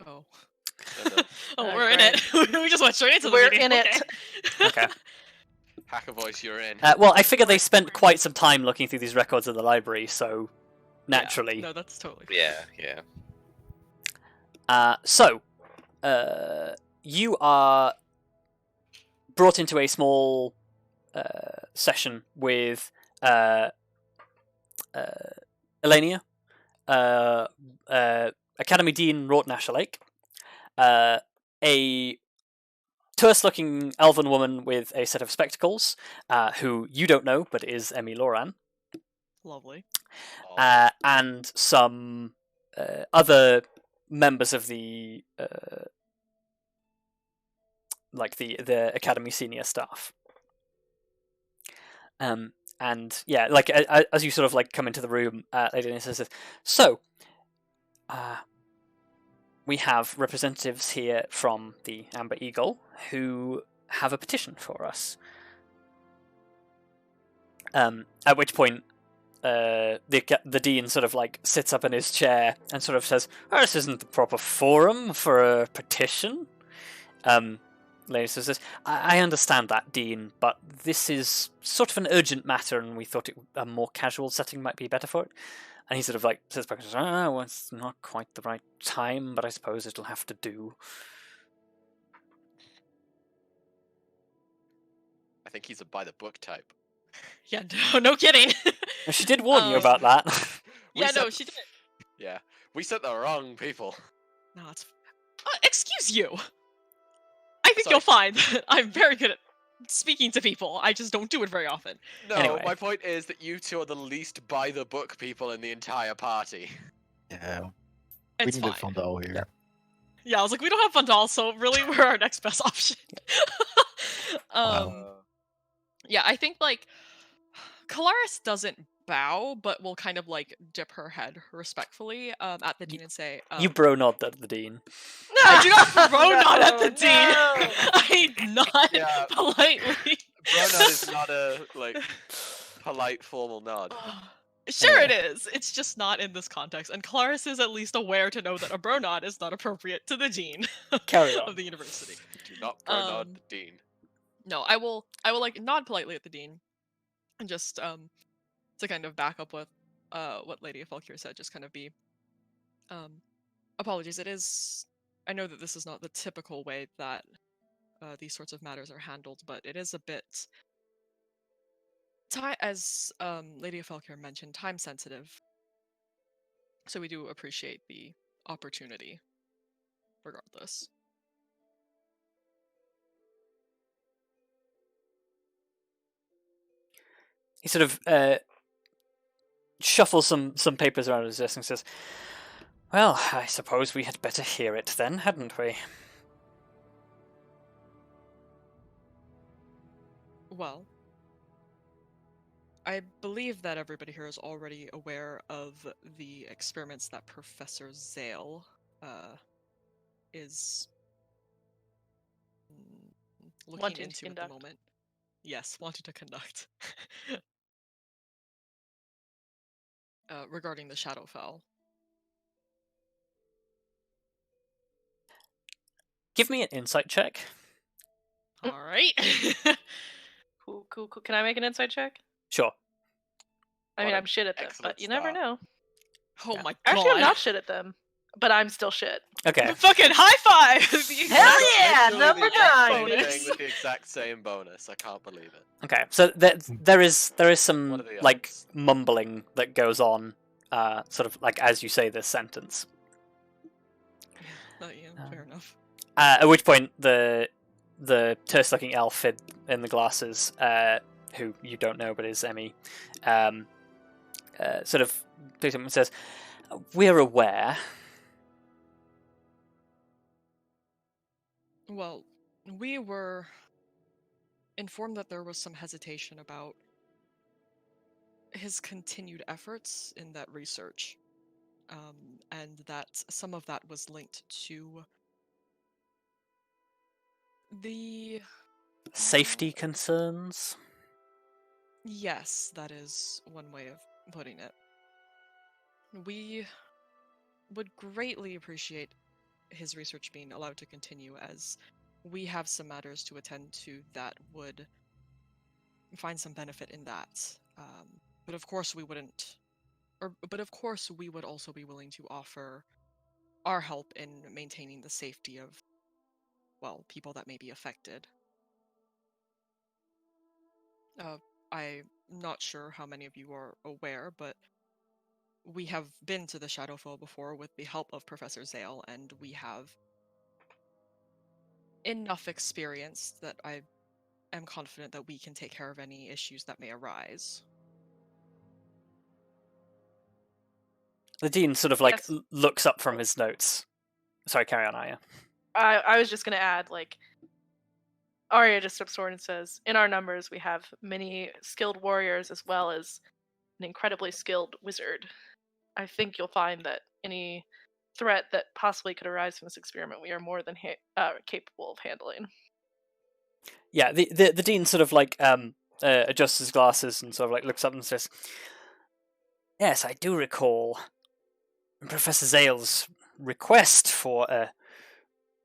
Oh. Oh, We're in it. We just went straight into the We're meeting. in it. Okay. Hacker voice, you're in. Well, I figure they spent quite some time looking through these records of the library, so naturally. No, that's totally. Yeah. So, you are brought into a small session with Elenia, Academy Dean Rort Nashalake, a terse-looking elven woman with a set of spectacles, who you don't know, but is Emmy Loran. Lovely. And some other members of the the Academy senior staff. And yeah, like as you sort of like come into the room, Lady Anissa says, "So, we have representatives here from the Amber Eagle who have a petition for us." At which point, the dean sort of like sits up in his chair and sort of says, "Oh, this isn't the proper forum for a petition." Lady says, I understand that, Dean, but this is sort of an urgent matter, and we thought a more casual setting might be better for it. And he sort of like says back, well, it's not quite the right time, but I suppose it'll have to do. I think he's a by the book type. Yeah, no kidding. She did warn you about that. She did. Yeah, we sent the wrong people. No, it's. Excuse you. I think you'll find that I'm very good at speaking to people. I just don't do it very often. No, Anyway. my point is that you two are the least by the book people in the entire party. Yeah, It's we fine. need a Fondal here. Yeah, I was like, we don't have Fondal, so really we're our next best option. Yeah, I think like Kelariis doesn't bow, but will kind of like dip her head respectfully at the dean and say, You bro nod at the dean. I do not bro nod at the No. dean. I nod Yeah. politely. Bro nod is not a like polite formal nod. Sure Anyway. it is. It's just not in this context. And Kelariis is at least aware to know that a bro nod is not appropriate to the dean Carry on. of the university. Do not bro nod the dean. No, I will like nod politely at the dean and just to kind of back up with what Lady Falkir said, just kind of be apologies. It is, I know that this is not the typical way that these sorts of matters are handled, but it is a bit as Lady Falkir mentioned, time sensitive. So we do appreciate the opportunity regardless. He sort of shuffles some papers around his desk and says, well, I suppose we had better hear it then, hadn't we? Well, I believe that everybody here is already aware of the experiments that Professor Zale is looking Wanting to into at the conduct. moment. Yes, wanting to conduct. Regarding the Shadowfell. Give me an insight check. All right. Cool. Can I make an insight check? Sure. I mean, What I'm an shit at them, excellent but you never start. know. Oh Yeah. my god. Actually, I'm not shit at them, but I'm still shit. Okay. Fucking high five! Hell yeah, Literally number the exact same 9. thing with the exact same bonus. I can't believe it. Okay. So there is What some are the like odds? mumbling that goes on, sort of like as you say this sentence. Fair enough. At which point the terse-looking elf in the glasses, who you don't know but is Emmy, sort of picks up and says, "We're aware." Well, we were informed that there was some hesitation about his continued efforts in that research, and that some of that was linked to the Safety concerns. Yes, that is one way of putting it. We would greatly appreciate his research being allowed to continue, as we have some matters to attend to that would find some benefit in that. But of course we wouldn't, but of course we would also be willing to offer our help in maintaining the safety of, well, people that may be affected. I'm not sure how many of you are aware, but we have been to the Shadowfell before with the help of Professor Zale, and we have enough experience that I am confident that we can take care of any issues that may arise. The dean sort of like Yes. looks up from his notes. Sorry, carry on, Arya. I was just gonna add, like, Arya just steps forward and says, "In our numbers, we have many skilled warriors as well as an incredibly skilled wizard. I think you'll find that any threat that possibly could arise from this experiment, we are more than capable of handling." Yeah, the dean sort of like adjusts his glasses and sort of like looks up and says, "Yes, I do recall Professor Zale's request for an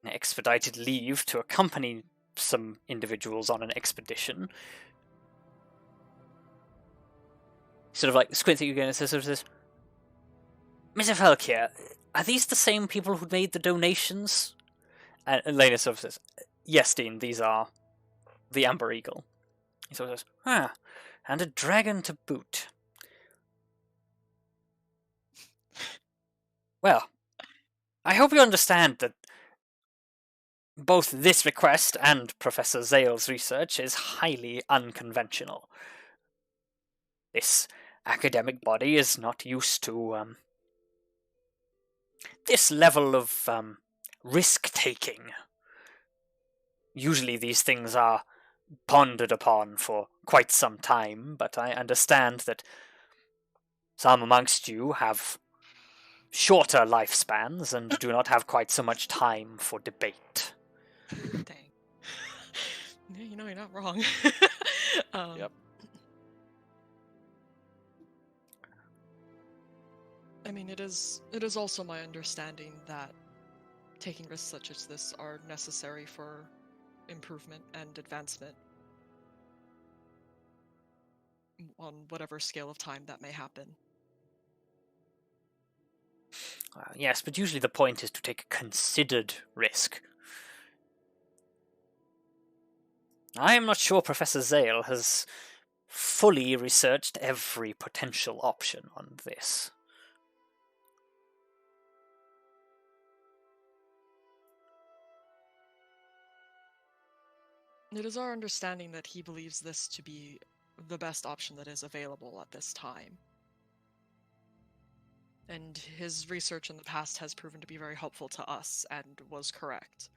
expedited leave to accompany some individuals on an expedition." Sort of like squints at you again and says, "Mr. Falkier, are these the same people who made the donations?" And Lena sort of says, "Yes, Dean, these are the Amber Eagle." He sort of says, "And a dragon to boot. Well, I hope you understand that both this request and Professor Zale's research is highly unconventional. This academic body is not used to this level of risk-taking. Usually these things are pondered upon for quite some time, but I understand that some amongst you have shorter lifespans and do not have quite so much time for debate." Dang. Yeah, you know, you're not wrong. Yep. I mean, it is also my understanding that taking risks such as this are necessary for improvement and advancement on whatever scale of time that may happen. Yes, but usually the point is to take a considered risk. I am not sure Professor Zale has fully researched every potential option on this. It is our understanding that he believes this to be the best option that is available at this time. And his research in the past has proven to be very helpful to us and was correct.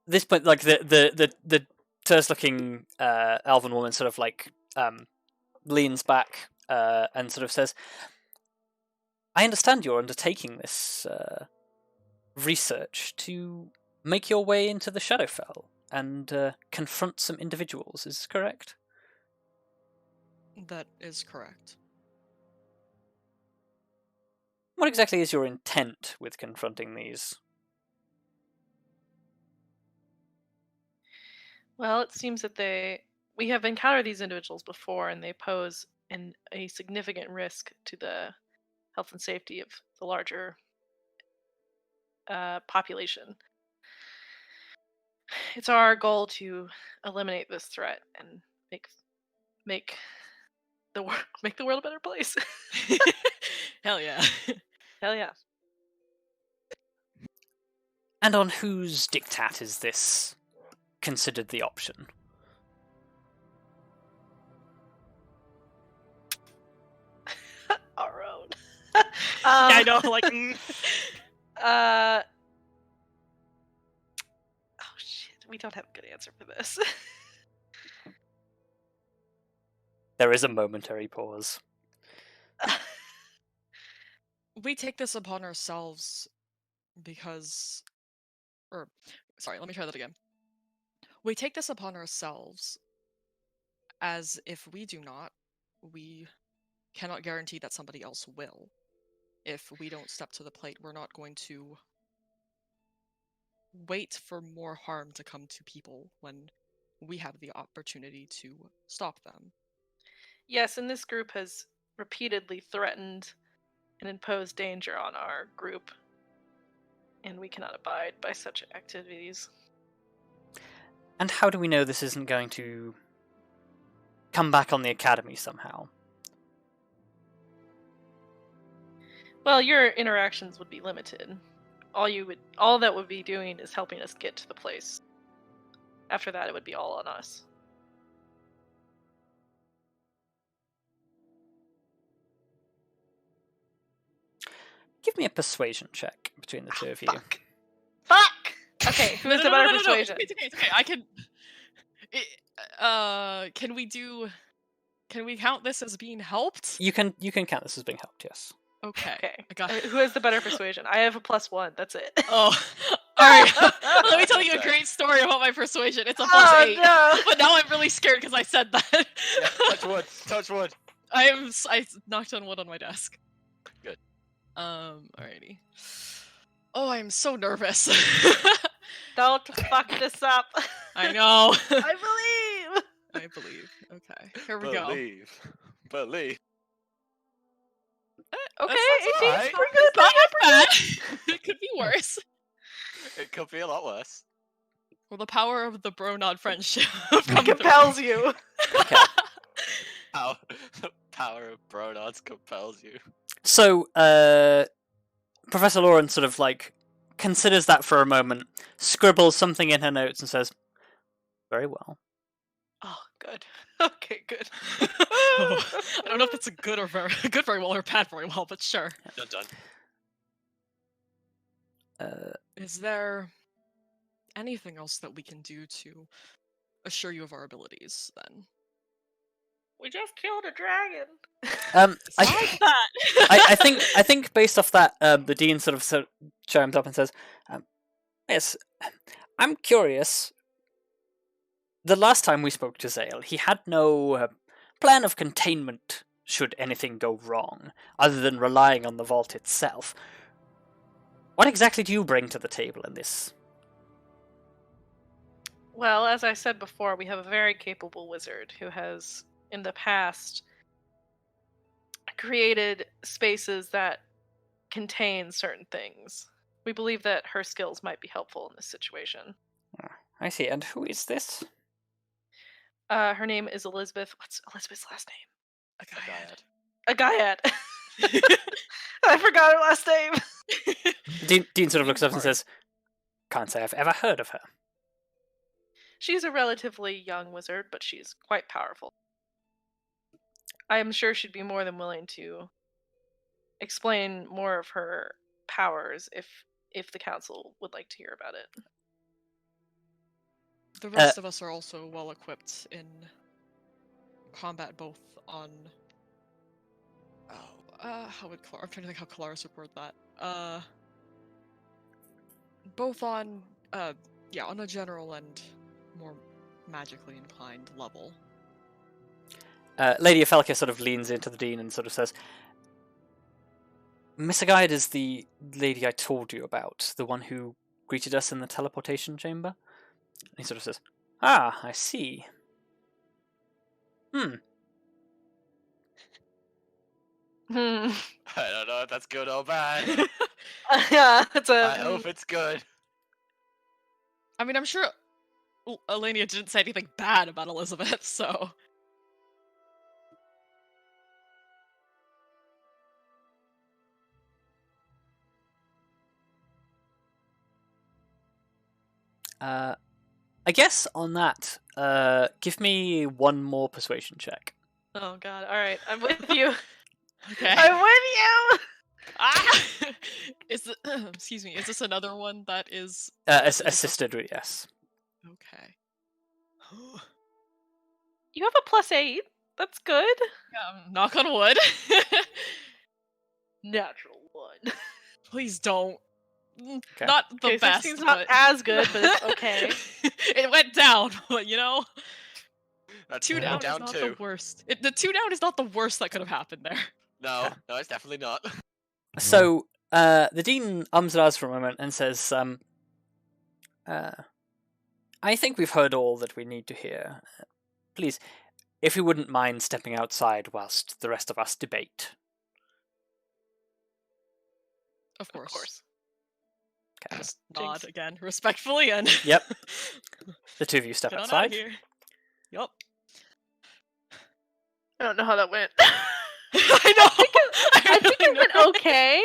This point, like the terse-looking elven woman sort of like leans back and sort of says, "I understand you're undertaking this research to make your way into the Shadowfell and confront some individuals. Is this correct?" That is correct. What exactly is your intent with confronting these? Well, it seems that we have encountered these individuals before, and they pose a significant risk to the health and safety of the larger population. It's our goal to eliminate this threat and make the world a better place. Hell yeah. Hell yeah. And on whose diktat is this considered the option? Our own. Yeah, I know, like... Oh shit, we don't have a good answer for this. There is a momentary pause. We take this upon ourselves because... Sorry, let me try that again. We take this upon ourselves as if we do not, we cannot guarantee that somebody else will. If we don't step to the plate, we're not going to wait for more harm to come to people when we have the opportunity to stop them. Yes, and this group has repeatedly threatened and imposed danger on our group, and we cannot abide by such activities. And how do we know this isn't going to come back on the Academy somehow? Well, your interactions would be limited. All that would be doing is helping us get to the place. After that, it would be all on us. Give me a persuasion check between the two of you. Fuck! Okay, who has the better persuasion? It's okay. I can... Can we count this as being helped? You can count this as being helped, yes. Okay. I got it. Who has the better persuasion? I have a +1. That's it. Oh. Alright. Let me tell you a great story about my persuasion. It's a +8. No. But now I'm really scared because I said that. Yeah, touch wood. Touch wood. I knocked on wood on my desk. Good. Alrighty. Oh, I'm so nervous. Don't fuck this up. I know. I believe. Okay, here we go. Believe. Okay, That 18's alright. pretty good. Not bad. It could be worse. It could be a lot worse. Well, the power of the bro-nod friendship It compels you. Power of Bronods compels you. So, Professor Lauren sort of like considers that for a moment, scribbles something in her notes, and says, "Very well." Oh, good. Okay, good. I don't know if it's a good very well or bad very well, but sure. Done. Is there anything else that we can do to assure you of our abilities, then? We just killed a dragon. I think based off that, the dean sort of chimes up and says, "Yes, I'm curious. The last time we spoke to Zale, he had no plan of containment should anything go wrong, other than relying on the vault itself. What exactly do you bring to the table in this?" Well, as I said before, we have a very capable wizard who has, in the past, created spaces that contain certain things. We believe that her skills might be helpful in this situation. I see. And who is this? Her name is Elizabeth. What's Elizabeth's last name? Agiad. Agiad. I forgot her last name. Dean sort of looks up and says, "Can't say I've ever heard of her." She's a relatively young wizard, but she's quite powerful. I am sure she'd be more than willing to explain more of her powers if the council would like to hear about it. The rest of us are also well equipped in combat, both on. I'm trying to think how Kelariis would word that. Both on, on a general and more magically inclined level. Lady Ophelka sort of leans into the dean and sort of says, Miss Agiad is the lady I told you about, the one who greeted us in the teleportation chamber. And he sort of says, "Ah, I see. Hmm. I don't know if that's good or bad. Yeah, it's a. I hope it's good. I mean, I'm sure Elenia didn't say anything bad about Elizabeth, so... I guess on that, give me one more persuasion check. Oh god! All right, I'm with you. Okay. I'm with you. Ah! Excuse me, is this another one that is... Assisted, yes. Okay. You have a +8. That's good. Knock on wood. Natural one. Please don't. Okay. Not the Okay, best, 16's not but... as good, but it's okay. It went down, but you know, That's 2 down is down not 2. the worst. The 2 down is not the worst that could have happened there. No, no, it's definitely not. So, the dean ums and ahs for a moment and says, I think we've heard all that we need to hear. Please, if you wouldn't mind stepping outside whilst the rest of us debate. Of course. Of course. Okay. Just Jinx. nod again, respectfully, and... Yep. The two of you step Get on out outside. of here. Yup. I don't know how that went. I know! I think it went okay.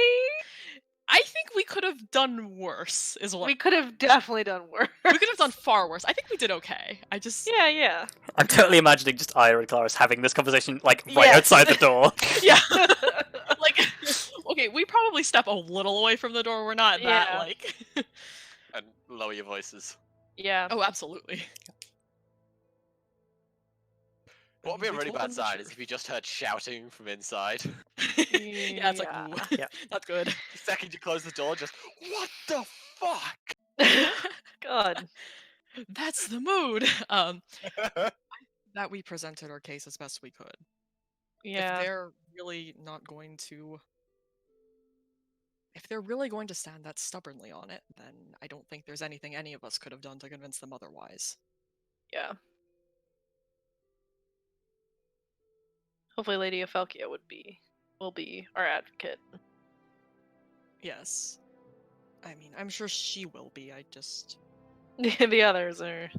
I think we could have done worse, is what... We could have definitely done worse. We could have done far worse. I think we did okay. I just... Yeah. I'm totally imagining just Arya and Kelariis having this conversation, like, right Yes. outside the door. Yeah. Like, okay, we probably step a little away from the door. We're not that, Yeah. like... And lower your voices. Yeah. Oh, absolutely. What would be a We really told bad them the sign is truth. if you just heard shouting from inside. Yeah, it's like, Yeah. ooh, Yeah. not good. The second you close the door, just, what the fuck? God. That's the mood. That we presented our case as best we could. Yeah. If they're really not going to... If they're really going to stand that stubbornly on it, then I don't think there's anything any of us could have done to convince them otherwise. Yeah. Hopefully Lady Ophelkia will be our advocate. Yes. I mean, I'm sure she will be, I just... The others are.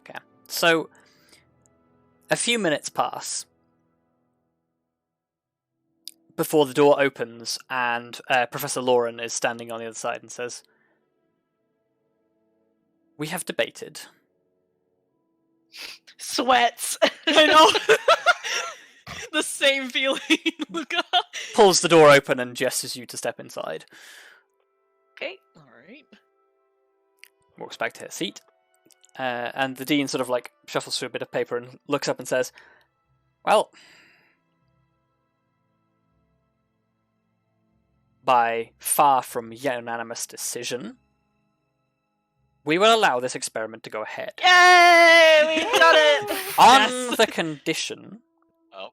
Okay. So, a few minutes pass before the door opens and Professor Lauren is standing on the other side and says, "We have debated." Sweats. I know! The same feeling, Luka. Pulls the door open and gestures you to step inside. Okay. Alright. Walks back to her seat. And the dean sort of like shuffles through a bit of paper and looks up and says, "Well, by far from unanimous decision, we will allow this experiment to go ahead. Yay! We got it! On the condition Oh.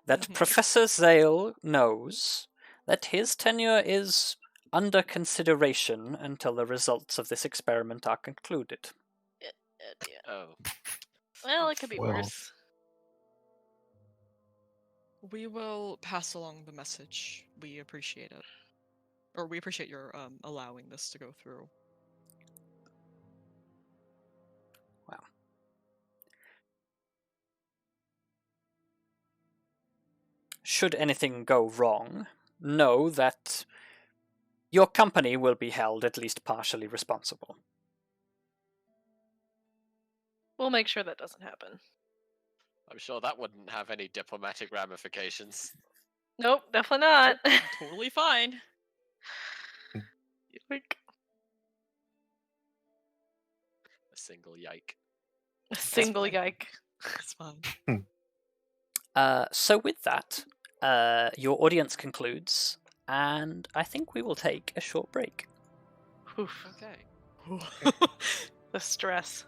that Professor Zale knows that his tenure is under consideration until the results of this experiment are concluded." Yeah. Oh. Well, it could be Well. worse. We will pass along the message. We appreciate it. Or we appreciate your allowing this to go through. Wow. Should anything go wrong, know that your company will be held at least partially responsible. We'll make sure that doesn't happen. I'm sure that wouldn't have any diplomatic ramifications. Nope, definitely not. Totally fine. Like A single yike. a single fine. yike. It's fine. So with that, your audience concludes, and I think we will take a short break. Oof, Okay. the stress.